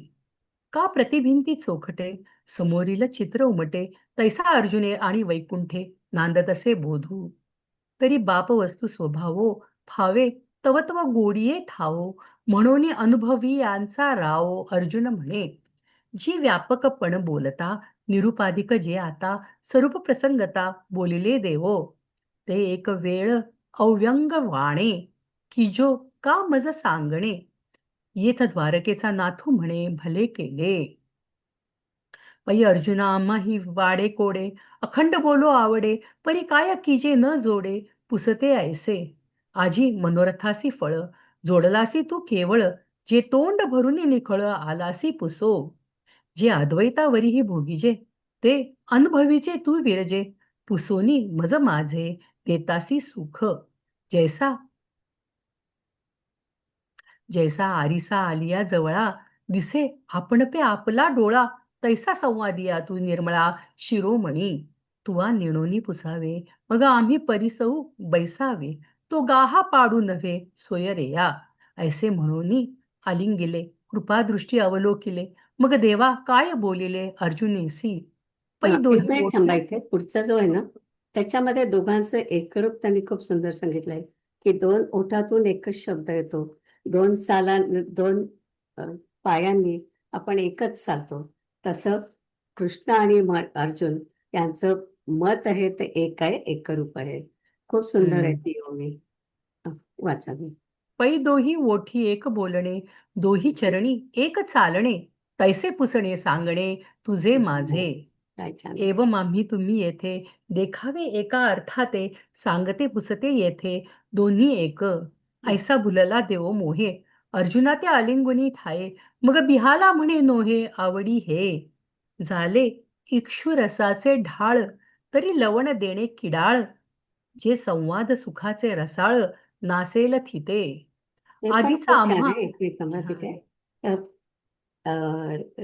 का प्रतिभिंती चोखटे, समोरील चित्र उमटे, तैसा अर्जुने आणि वैकुंठे, नांदत असे बोधू. तरी बाप वस्तू स्वभावो, फावे तवत्व गोडिये ठावो, म्हणून अनुभवी यांचा रावो, अर्जुन म्हणे. जी व्यापकपण बोलता, निरुपाधिक जे आता, स्वरूप प्रसंगता बोलिले देवो, ते एक वेळ अव्यंग वाणे, की जो का मज सांगणे, येथ द्वारकेचा नाथू म्हणे भले केले. पै अर्जुना आम्हा वाडे कोडे, अखंड बोलो आवडे, परी काय कीजे न जोडे, पुसते ऐसे. आजी मनोरथासी फळ, जोडलासी तू केवळ, जे तोंड भरून निखळ आलासी पुसो. जे अद्वैतावरीही भोगीजे, ते अनुभवीचे तू विरजे, पुसोनी मज माझे, देतासी सुख. जैसा जैसा आरिसा आलिया जवळा, दिसे आपण पे आपला डोळा, तैसा संवादिया तू निर्मळा शिरोमणी. तुवा निणोनी पुसावे, मग आम्ही परिसौ बैसावे, तो गाहा पाडू नव्हे सोयरेया. ऐसे म्हणूनी आलिंगिले, कृपादृष्टी अवलोकिले, मग देवा काय बोलिले अर्जुनेसी. पै
एक
दोही
मिनिट थांबा
ओठी.
इथे. पुढचा जो आहे ना, त्याच्यामध्ये दोघांचं एकरूप त्यांनी खूप सुंदर सांगितलंय, की दोन ओठातून एकच शब्द येतो. दोन दोन अ, पायांनी आपण एकच चालतो. तसं कृष्ण आणि अर्जुन यांचं मत आहे ते एक आहे, एकरूप आहे. खूप सुंदर आहे ती ओवी. अ, वाचा मी.
पै दोही ओठी एक बोलणे, दोही चरणी एक चालणे, तैसे पुसणे सांगणे तुझे माझे.
काय छान.
एवं आम्ही तुम्ही येथे देखावे एका अर्थाते सांगते पुसते येथे दोन्ही एक. ऐसा भुलला देव मोहे अर्जुना ते आलिंगुनी ठाये मग बिहाला म्हणे नोहे आवडी हे. झाले इक्षु रसाचे ढाळ तरी लवण देणे किडाळ जे संवाद सुखाचे रसाळ नासेल थिते.
ते पण
आधीचा
खूप छान
आम्हा
आहे प्रीतमा
हा.
तिथे. अ, अ,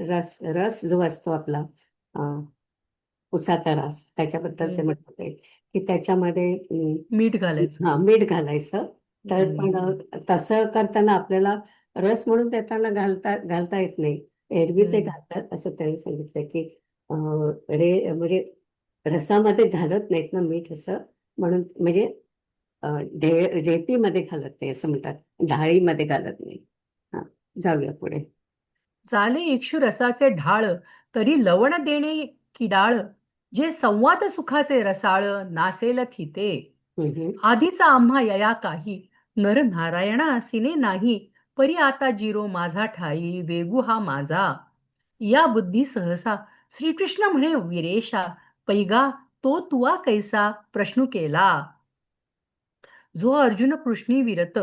रस रस जो असतो आपला, अ, उसाचा रस, त्याच्याबद्दल ते म्हणत होते की त्याच्यामध्ये
मीठ घालायचं.
मीठ घालायचं. तर पण
हम्म.
तसं करताना आपल्याला रस म्हणून देताना घालता येत नाही. एरवी ते घालतात असं त्यांनी सांगितलं की म्हणजे रसामध्ये घालत नाहीत ना मीठ, असं म्हणून म्हणजे ढेपीमध्ये घालत नाही असं म्हणतात, ढाळीमध्ये घालत नाही. हा, जाऊया पुढे.
झाले इक्षु रसाचे ढाळ तरी लवण देणे किडाळ जे संवाद सुखाचे रसाळ नासेल थिते.
हम्म.
आधीचा आम्हा यया काही नर नारायणा सिने नाही परी आता जिरो माझा ठाई वेगू हा माझा. या बुद्धी सहसा श्रीकृष्ण म्हणे विरेशा पैगा तो तुआ कैसा प्रश्न केला. जो अर्जुन कृष्णी विरत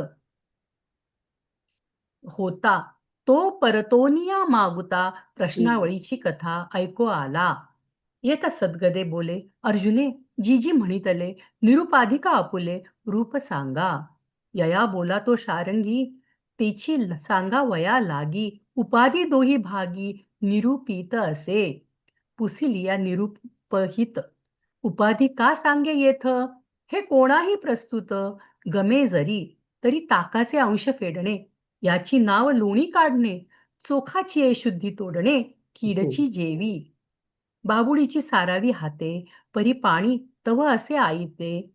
होता तो परतोनिया मागुता प्रश्नावळीची कथा ऐको आला. येत सद्गदे बोले अर्जुने जी जी म्हणितले निरुपाधिका आपुले रूप सांगा. यया बोला तो शारंगी तेची सांगा वया लागी उपाधी दोही भागी निरूपित असे. पुसिलिया निरूपहित उपाधी का सांगे येथ हे कोणाही प्रस्तुत गमे जरी तरी ताकाचे अंश फेडणे याची नाव लोणी काढणे चोखाची ये शुद्धी तोडणे कीडची जेवी. बाबुडीची सारावी हाते परी पाणी तव असे आईते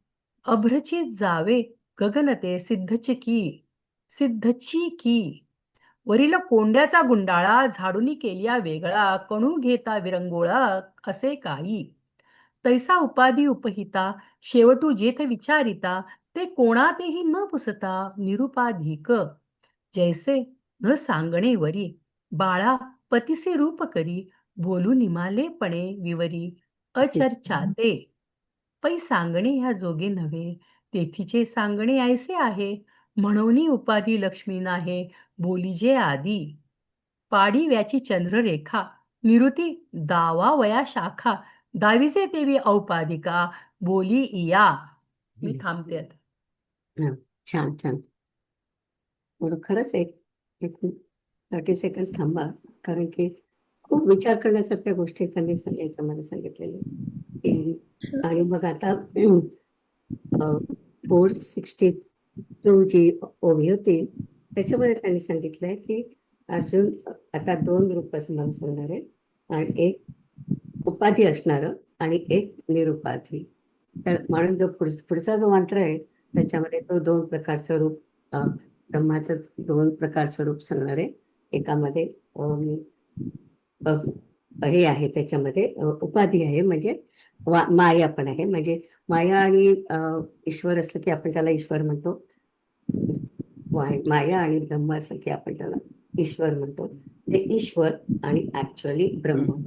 अभ्रची जावे गगनते सिद्धची की वरील कोंड्याचा गुंडाळा झाडूनी केल्या वेगळा कणू घेता विरंगोळा असे काही. तैसा उपाधी उपहिता शेवटू जेथ विचारिता ते कोणातेही न पुसता निरुपाधिक जैसे न सांगणे वरी बाळा पतिसे रूप करी बोलू निमालेपणे विवरी अचर्चाते. पै सांगणे ह्या जोगे नव्हे तेथीचे सांगणे ऐसे आहे म्हणून उपाधी लक्ष्मी नाहे बोलीजे आदी. पाडिव्याची चंद्ररेखा निरुती दावा वया शाखा दावीचे देवी औपाधिका बोली इया. मी थांबते आता.
हा, छान छान. बरं, खरंच एक 30 सेकंड थांबा, कारण की खूप विचार करण्यासारख्या गोष्टी त्यांनी याच्यामध्ये सांगितलेल्या. आणि मग आता 462 जी ओवी होती त्याच्यामध्ये त्यांनी सांगितलंय की अर्जुन आता 2 ग्रुप मला सांगणार आहे, आणि एक उपाधी असणार आणि एक निरुपाधी. तर म्हणून जो पुढचा जो मंत्र आहे त्याच्यामध्ये तो 2 प्रकारचं रूप, ब्रह्माचं 2 प्रकारचं रूप सांगणार आहे. एकामध्ये हे आहे, त्याच्यामध्ये उपाधी आहे म्हणजे माया पण आहे. म्हणजे माया आणि ईश्वर असलं की आपण त्याला ईश्वर म्हणतो, माया आणि ब्रह्म असलं की आपण त्याला ईश्वर म्हणतो. ते ईश्वर आणि ऍक्च्युअली ब्रह्म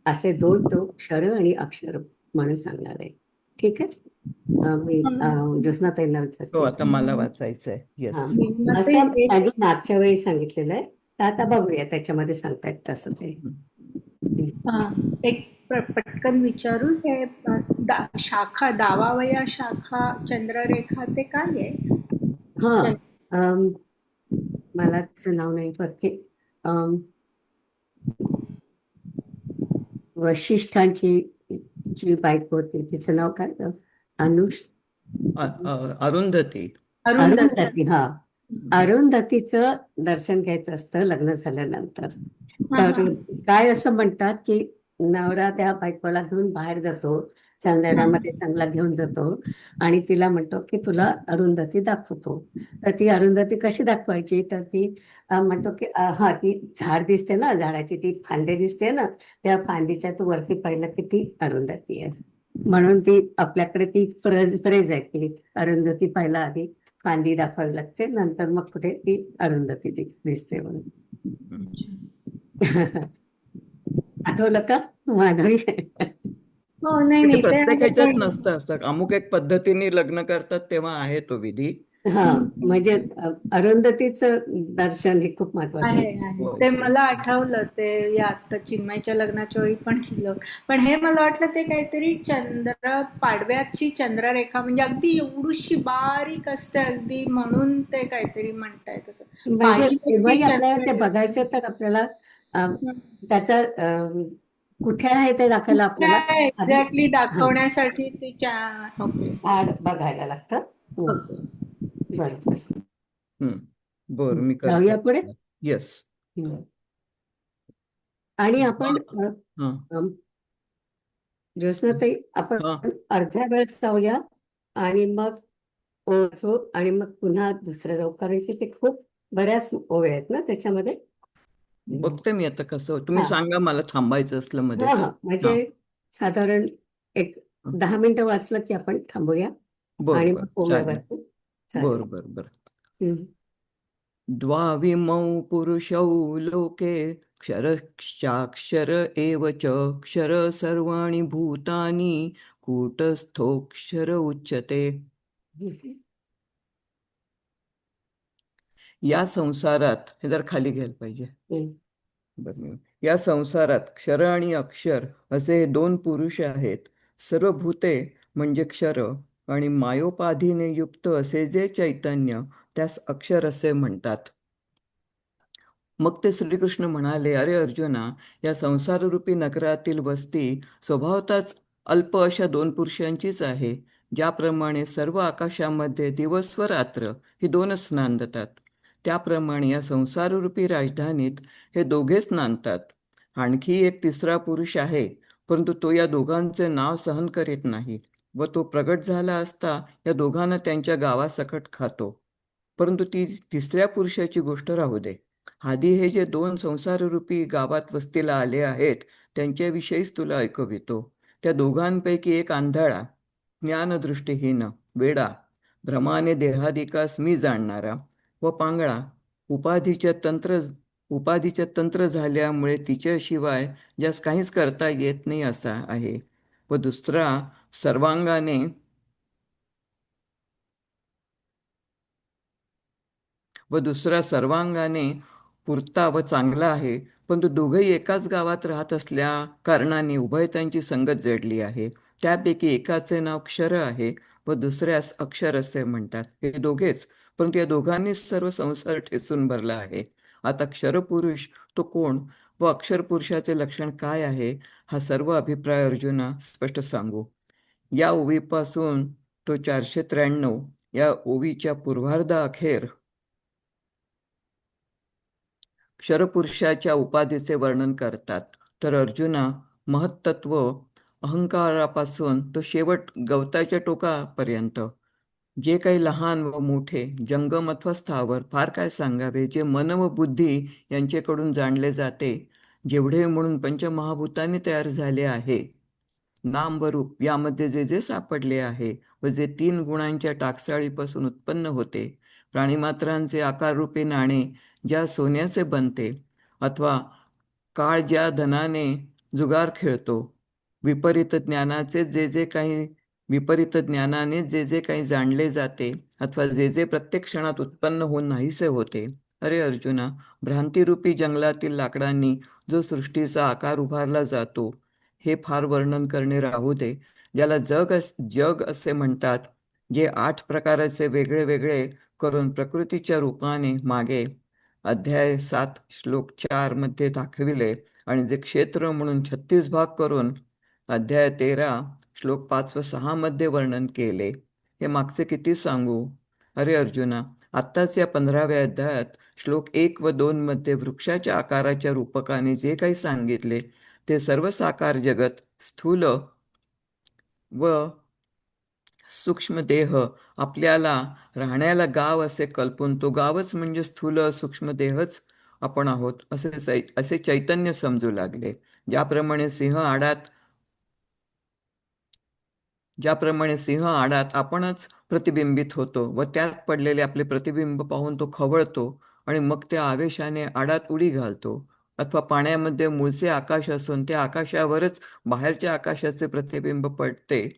असे 2 तो क्षर आणि अक्षर म्हणून सांगणार आहे. ठीक आहे. मी ज्योत्स्नाताईंना
हो,
विचारते.
आता मला वाचायचंय. येस.
असं त्यांनी मागच्या वेळी सांगितलेलं आहे, तर आता बघूया त्याच्यामध्ये सांगतायत तसं ते.
एक पटकन विचारू, हे शाखा दावावया शाखा चंद्ररेखा ते काय आहे?
हा, मला तिचं नाव नाही पत्ते. वशिष्ठांची जी बायको होती तिचं नाव काय?
अरुंधती.
अरुंधती. हा, अरुंधतीचं दर्शन घ्यायचं असतं लग्न झाल्यानंतर. तर काय असं म्हणतात की नवरा त्या बायकोला घेऊन बाहेर जातो, चांदण्यामध्ये चांगला घेऊन जातो आणि तिला म्हणतो की तुला अरुंधती दाखवतो. तर ती अरुंधती कशी दाखवायची? तर ती म्हणतो की हा, ती झाड दिसते ना, झाडाची ती फांदी दिसते ना, त्या फांदीच्या तू वरती पाहिलं की ती अरुंधती आहे. म्हणून ती आपल्याकडे ती फ्रेज आहे की अरुंधती पाहिला आधी फांदी दाखवावी लागते, नंतर मग कुठे ती अरुंधती दिसते म्हणून. आठवलं का माधवी?
हो, नाही
ते
नाही, ते
प्रत्येक
आहे
ह्याच्यात
पण.
नसतं असं. अमुक एक पद्धतीने लग्न करतात तेव्हा आहे तो विधी.
हा,
हम्म.
म्हणजे अरुंधतीचं दर्शन हे खूप महत्वाचं
आहे
असतं.
आहे,
होय
ते
सर.
मला आठवलं ते. या आता चिन्मयच्या लग्नाच्या वेळी पण केलं होतं. पण हे मला वाटलं ते काहीतरी पाडव्याची चंद्ररेखा, म्हणजे अगदी एवढूशी बारीक असते अगदी, म्हणून ते काहीतरी म्हणताय तसं
म्हणजे
पाहिली
तेव्हाही आपल्याला ते
चंद्ररेखा.
बघायचं तर आपल्याला त्याचा कुठे आहे ते दाखवायला आपल्याला आधी
एक्झॅक्टली
हा
दाखवण्यासाठी तिच्या. ओके.
ऍड बघायला लागतं.
ओके.
बरोबर.
बरं, मी
जाऊया
करतो.
पुढे.
येस.
हम्म. आणि आपण
हा
अम, ज्योत्स्नाताई, आपण
हा
अर्ध्या वेळेत जाऊया आणि मग ओवाचो आणि मग पुन्हा दुसऱ्या जाऊ, कारण की ते खूप बऱ्याच ओव्या आहेत ना त्याच्यामध्ये.
बघते मी आता कसं. तुम्ही
हा
सांगा मला थांबायचं असलं मध्ये
हा
तर.
हा, म्हणजे
हा.
साधारण एक 10 मिनिटं वाचलं की आपण थांबूया
बर
आणि
बर,
मग
चालेल.
ओव्यावरती
बर
चालेल.
बर बर.
हम्म.
द्वाविमौ पुरुषौ लोके क्षरश्चाक्षर एव च क्षर सर्वाणि भूतानि कूटस्थोऽक्षर उच्यते. या संसारात हे जर खाली घ्यायला पाहिजे.
हम्म.
बरं. या संसारात क्षर आणि अक्षर असे हे दोन पुरुष आहेत. सर्व भूते म्हणजे क्षर आणि मायोपाधीने युक्त असे जे चैतन्य त्यास अक्षर असे म्हणतात. मग ते श्रीकृष्ण म्हणाले, अरे अर्जुना, या संसाररूपी नगरातील वस्ती स्वभावतःच अल्प अशा दोन पुरुषांचीच आहे. ज्याप्रमाणे सर्व आकाशामध्ये दिवस व रात्र ही दोनच नांदतात, त्याप्रमाणे या संसाररूपी राजधानीत हे दोघेच नांदतात. आणखी एक तिसरा पुरुष आहे, परंतु तो या दोघांचे नाव सहन करीत नाही व तो प्रगट झाला असता या दोघांना त्यांच्या गावासकट खातो. परंतु ती तिसऱ्या पुरुषाची गोष्ट राहू दे. आधी हे जे दोन संसाररूपी गावात वस्तीला आले आहेत त्यांच्याविषयीच तुला ऐकवितो. त्या दोघांपैकी एक आंधळा, ज्ञानदृष्टीहीन, वेडा, भ्रमाने देहादिकास मी जाणणारा व पांगळा, उपाधीच्या तंत्र झाल्यामुळे तिच्याशिवाय ज्यास काहीच करता येत नाही असा आहे. व दुसरा सर्वांगाने पुरता व चांगला आहे, परंतु दोघेही एकाच गावात राहत असल्या कारणाने उभयतांची संगत जडली आहे. त्यापैकी एकाचे नाव क्षर आहे व दुसऱ्यास अक्षर असे म्हणतात. हे दोघेच, परंतु या दोघांनीच सर्व संसार ठेचून भरला आहे. आता क्षरपुरुष तो कोण व अक्षरपुरुषाचे लक्षण काय आहे, हा सर्व अभिप्राय अर्जुना स्पष्ट सांगू. या ओवीपासून तो 493 या ओवीच्या पूर्वार्धाअखेर क्षरपुरुषाच्या उपाधीचे वर्णन करतात. तर अर्जुना, महत्त्व अहंकारापासून तो शेवट गवताच्या टोकापर्यंत जे काही लहान व मोठे, जंगम अथवा स्थावर, फार काय सांगावे, जे मन व बुद्धी यांच्याकडून जाणले जाते, जेवढे म्हणून पंचमहाभूतांनी तयार झाले आहे, नाम व रूप यामध्ये जे जे सापडले आहे व जे 3 गुणांच्या टाकसाळीपासून उत्पन्न होते, प्राणीमात्रांचे आकाररूपी नाणे ज्या सोन्याचे बनते, अथवा काळ ज्या धनाने जुगार खेळतो, विपरीत ज्ञानाचे विपरीत ज्ञानाने जे जे काही जाणले जाते, अथवा जे जे प्रत्येक क्षणात उत्पन्न होऊन नाहीसे होते. अरे अर्जुना, भ्रांतिरूपी जंगलातील लाकडांनी जो सृष्टीचा आकार उभारला जातो, हे फार वर्णन करणे राहू दे. ज्याला जग असे म्हणतात, जे 8 प्रकाराचे वेगळे वेगळे करून प्रकृतीच्या रूपाने मागे अध्याय 7 श्लोक 4 मध्ये दाखविले आणि जे क्षेत्र म्हणून 36 भाग करून अध्याय 13 श्लोक 5 व 6 मध्ये वर्णन केले, हे मागचे किती सांगू. अरे अर्जुना, आत्ताच या 15व्या अध्यायात श्लोक 1 व 2 मध्ये वृक्षाच्या आकाराच्या रूपकाने जे काही सांगितले, ते सर्व साकार जगत स्थूल व सूक्ष्म देह आपल्याला राहण्याला गाव असे कल्पून, तो गावच म्हणजे स्थूल सूक्ष्म देहच आपण आहोत असे चैतन्य समजू लागले. ज्याप्रमाणे सिंह आडात आपणच प्रतिबिंबित होतो व त्यात पडलेले आपले प्रतिबिंब पाहून तो खवळतो आणि मग त्या आवेशाने आडात उडी घालतो, अथवा पाण्यामध्ये मूळचे आकाश असून त्या आकाशावरच बाहेरच्या आकाशाचे प्रतिबिंब पडते,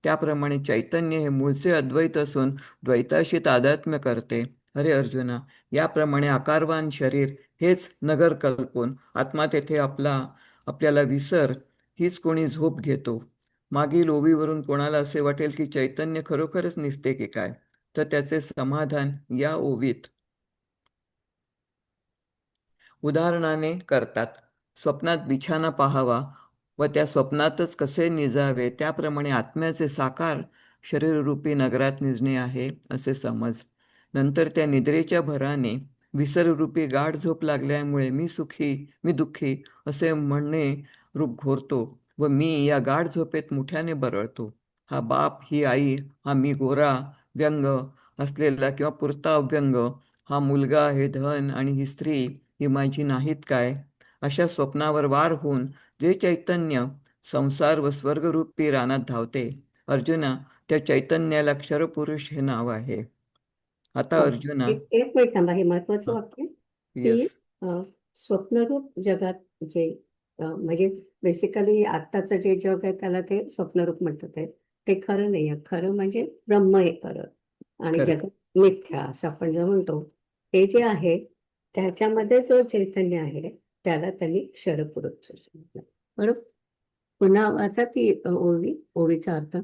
त्याप्रमाणे चैतन्य हे मूळचे अद्वैत असून द्वैताशी तादात्म्य करते. अरे अर्जुना, याप्रमाणे आकारवान शरीर हेच नगर कल्पून आत्मा तेथे आपल्याला विसर हीच कोणी झोप घेतो. मागील ओवीवरून कोणाला असे वाटेल की चैतन्य खरोखरच निसते की काय, तर त्याचे समाधान या ओवीत उदाहरणाने करतात. स्वप्नात बिछाना पाहावा व त्या स्वप्नातच कसे निजावे, त्याप्रमाणे आत्म्याचे साकार शरीररूपी नगरात निजणे आहे असे समज. नंतर त्या निद्रेच्या भराने विसररूपी गाढ झोप लागल्यामुळे मी सुखी, मी दुःखी असे म्हणणे रूप घोरतो व मी या गाढ झोपेत मुठ्याने बरळतो. हा बाप, ही आई, हा मी गोरा व्यंग असलेला किंवा पुरता व्यंग, हा मुलगा, हे धन आणि ही स्त्री ही माझी नाहीत काय? अशा स्वप्नावर वार होऊन जे चैतन्य संसार व स्वर्गरूपी रानात धावते, अर्जुना, त्या चैतन्याला क्षरपुरुष हे नाव आहे. आता
हो.
अर्जुना,
एक एक मिनिट थांबा, हे महत्वाचं वाक्य की
येस,
स्वप्नरूप जगात जे म्हणजे बेसिकली आत्ताचं जे जग आहे त्याला ते स्वप्नरूप म्हणतात ते खरं नाही आहे. खरं म्हणजे ब्रह्म हे खरं आणि
करेक्ट.
जगत मिथ्या असं आपण जे म्हणतो. हे जे आहे त्याच्यामध्ये जो चैतन्य आहे त्याला त्यांनी क्षरपुरुष म्हटलं. बरोबर. पुन्हा वाचा ती ओवीचा अर्थ.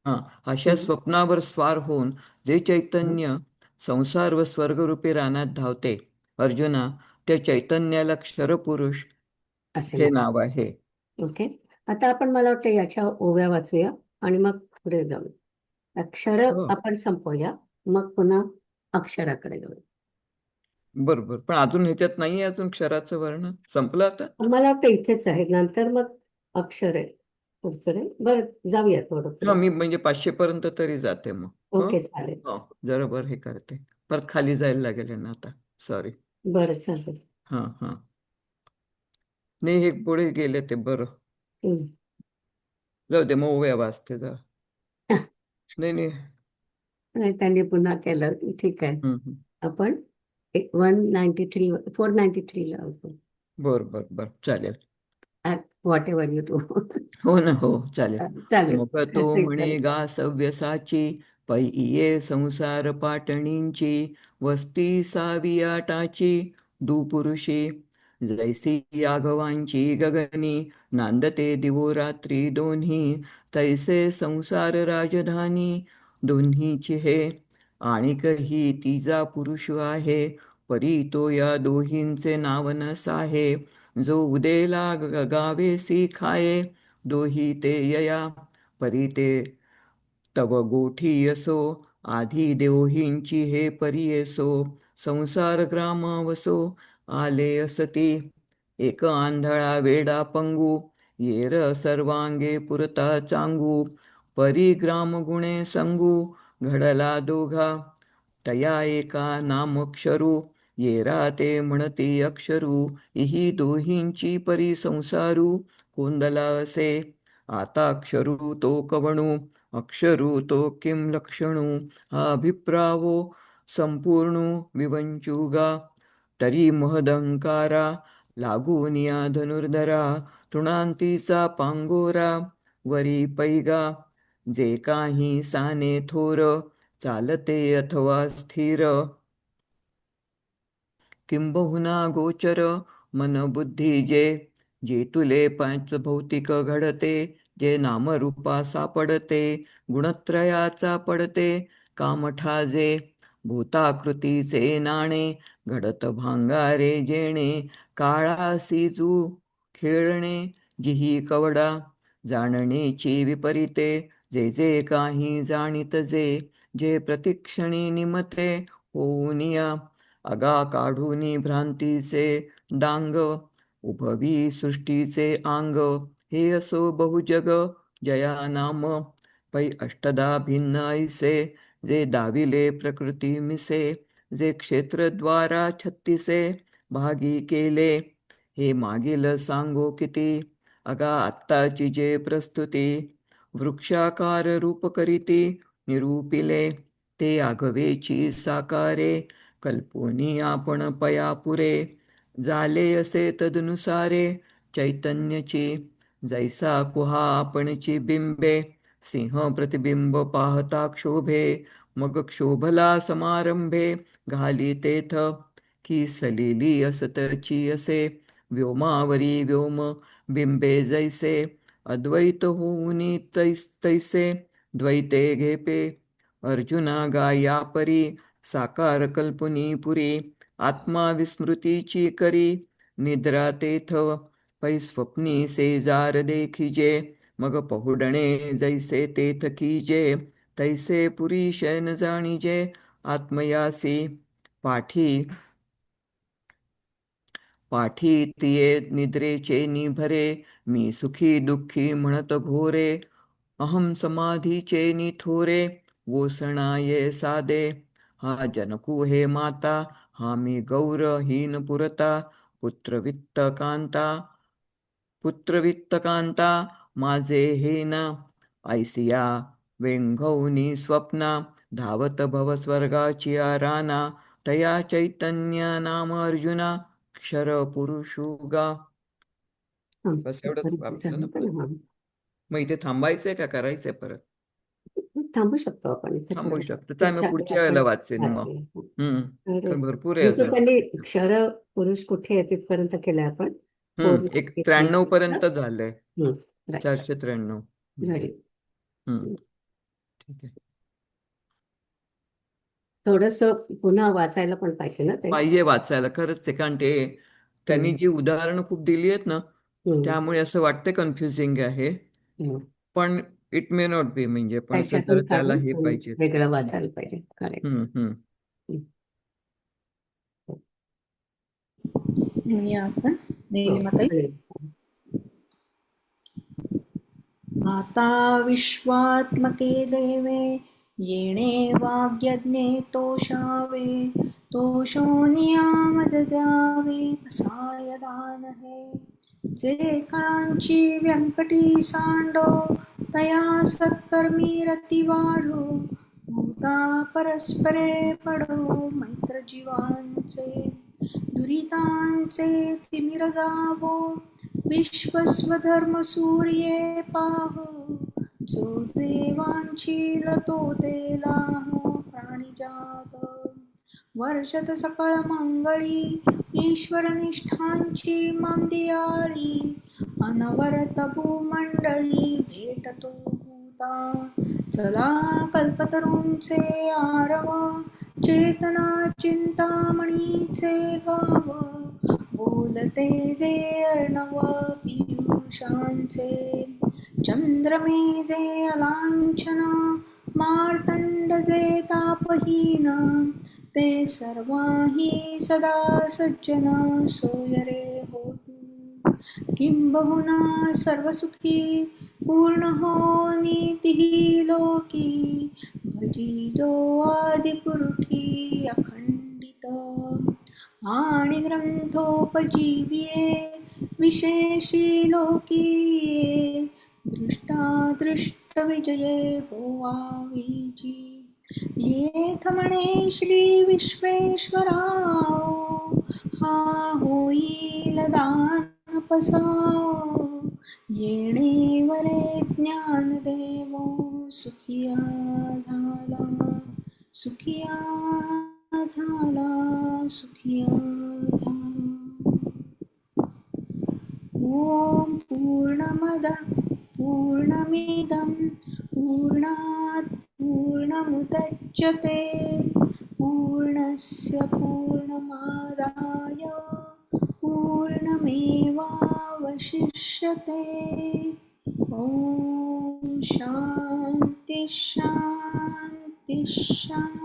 हां, अशा स्वप्नावर स्वार होऊन जे चैतन्य संसार व स्वर्गरूपी रानात धावते, अर्जुना, त्या चैतन्याला क्षरपुरुष
असे
हे
म्हणतात.
नाव आहे.
ओके. आता आपण मला वाटतं याच्या ओव्या वाचूया आणि मग पुढे जाऊ. अक्षर
हो,
आपण संपवूया, मग पुन्हा अक्षराकडे जाऊ.
बरोबर. पण अजून ह्याच्यात नाही आहे अजून क्षराचं वर्णन. संपलं आता?
मला वाटतं इथेच आहे, नंतर मग अक्षर आहे पुढचं रे. बरं, जाऊया थोडं
हां,
पुढे.
मी म्हणजे 500 पर्यंत तरी जाते मग. हं?
ओके, चालेल.
हो, जरा बरं हे करते. परत खाली जायला लागेल ना आता. सॉरी.
बरं, चालेल.
हां, हां. नाही, हे पुढे गेले ते बरं.
हम्म.
जाऊ दे, मग ओव्या वाचते जा. नाही, नाही.
नाही, त्यांनी पुन्हा केलं. ठीक आहे.
हं, हं.
आपण 193 493 ला होतो.
बरं, बरं, बरं. चालेल.
What ever you do.
हो ना, हो, चालेल.
चालेल.
मग तो
ठीक
म्हणे
चालेल.
गा सव्यसाची, पै ये संसार पाटणींची, वस्ती सावियाटाची, दुपुरुषी, जैसी यागवांची गगनी, नांदते दिवोरात्री दोन्ही, तैसे संसार राजधानी, दोन्हीची हे, आणिकही तिजा पुरुष आहे, परी तो या दोहींचे नाव नसाहे, जो उदेला गावेसी खाये, दोही ते यया, परी ते तव गोठी असो, आधी देवहींची हे परी येसो, संसार ग्रामावसो, आले असती, एक आंधळा वेडा पंगू, येर सर्वांगे पुरता चांगू, परी ग्राम गुणे संगू, घडला दोघा, तया एका नामक्षरू, येरा ते म्हणती अक्षरू, इही दोहींची परी संसारू, कोंदला असे, आता अक्षरू तो कवणू, अक्षरू तो किं लक्षणू, हा अभिप्रावो संपूर्णू विवंचुगा, तरी महदंकारा, लागून या धनुर्धरा, तृणांतीचा पांगोरा, वरी पैगा, जे काही साने थोर, चालते अथवा स्थिर, किंबहुना गोचर, मन बुद्धी जे तुले पंच भौतिक घडते, जे नामरूपा सापडते, गुणत्रयाचा पडते कामठाजे, भूताकृतीचे नाणे, घडत भांगारे जेणे, काळासी जू खेळणे, जिही कवडा, जाणणेची विपरीते, जे जे काही जाणीत जे प्रतिक्षणी निमते, होऊन या, अगा काढूनी भ्रांतीचे डांग, उभवी सृष्टीचे आंग, हे असो बहुजग, जया नाम, पै अष्टदा भिन्न ऐसे, जे दाविले प्रकृती मिसे, जे क्षेत्रद्वारा 36 भागी केले, हे मागील सांगो किती, अगा आत्ताची जे प्रस्तुती, वृक्षाकार रूप करीती निरूपिले, ते आघवेची साकारे, कल्पोनी आपण पयापुरे, झाले असे तदनुसारे चैतन्याची जैसा कुहा आपणची बिंबे सिंह प्रतिबिंब पाहता क्षोभे मग क्षोभला समारंभे घाली तेथ की सलिली असतची असे व्योमावरी व्योम बिंबे जैसे अद्वैत होऊनी तैसे द्वैते घेपे अर्जुना गाया परी साकार कल्पनी पुरी आत्मा विस्मृतीची करी निद्रा तेथ पै स्वप्नी सेजार देखिजे मग पहुडणे जैसे तेथ कीजे तैसे पुरी शयन जाणीजे आत्मयासी पाठी पाठी तिये निद्रेचे निभरे मी सुखी दुःखी म्हणत घोरे अहम समाधीचे निथोरे वोसणाये सादे हा जनकू हे माता हा मी गौरहीन पुरता पुत्रवित्त कांता माझे हे ना ऐसिया वेंघवनी स्वप्ना धावत भव स्वर्गाची राना तया चैतन्य नाम अर्जुना क्षर पुरुषुगा. बस एवढंच वाचलं ना परत. मग इथे थांबायचंय का करायचंय परत?
थांबू शकतो आपण इथे
थांबू
परत.
शकतो. चालेल, मग पुढच्या वेळेला वाचेन मग.
तर
भरपूर आहे
जिथे
अजून.
त्यांनी क्षर पुरुष कुठे आहे तिथपर्यंत केलंय आपण.
एक 93 पर्यंत झालंय.
राईट
493. ठीक आहे.
थोडस पुन्हा वाचायला पण पाहिजे ना ते.
पाहिजे वाचायला, खरंच आहे. कारण ते त्यांनी जी उदाहरणं खूप दिली आहेत ना, त्यामुळे असं वाटतं कन्फ्युजिंग आहे, पण इट मे नॉट बी. म्हणजे पण असं जरा
त्याच्यातून
त्याला
काढून
हे पाहिजे.
वेगळं वाचायला पाहिजे. करेक्ट.
म्हणूया आपण नीलिमाताई. माता विश्वात्मके देवे येणे वाग्यज्ञे तोषावे तोषो नियामज द्यावे पसाय दान हे जे कळांची व्यंकटी सांडो तया सत्कर्मी रती वाढो भूता परस्परे पडो मैत्र जीवांचे दुरितांचे तिमिर जावो विश्वस्वधर्म सूर्ये पाहो जो देवांची लतो ते लाहो प्राणिजात वर्षत सकळ मंगळी ईश्वर निष्ठांची मांदियाळी अनवरत भूमंडळी भेटतो भूता चला कल्पतरूंचे आरव चेतना चिंतामणीचे गाव बोलते जे अर्णव पीयूषांचे चंद्रमे जे अलांछन मार्तंड जे तापहीन ते सर्वाही सदा सज्जन सोयरे होतु किंबहुना सर्वसुखी पूर्ण हो नीतिही लोकी भजी जो आदिपुरुषी अखंडित आणि ग्रंथोपजीव्ये विशेषी लोकीये दृष्टादृष्ट विजये होवावीची येथ म्हणे श्री विश्वेश्वराव हा होईल दान पसाव येणे वरे ज्ञानदेव सुखिया झाला सुखिया झाला सुखिया झाला. ओम पूर्णमद पूर्णमिदं पूर्णात् पूर्णमुदच्यते पूर्णस्य पूर्णमादाय पूर्णमेवावशिष्यते. ओम शांती शांती शांती.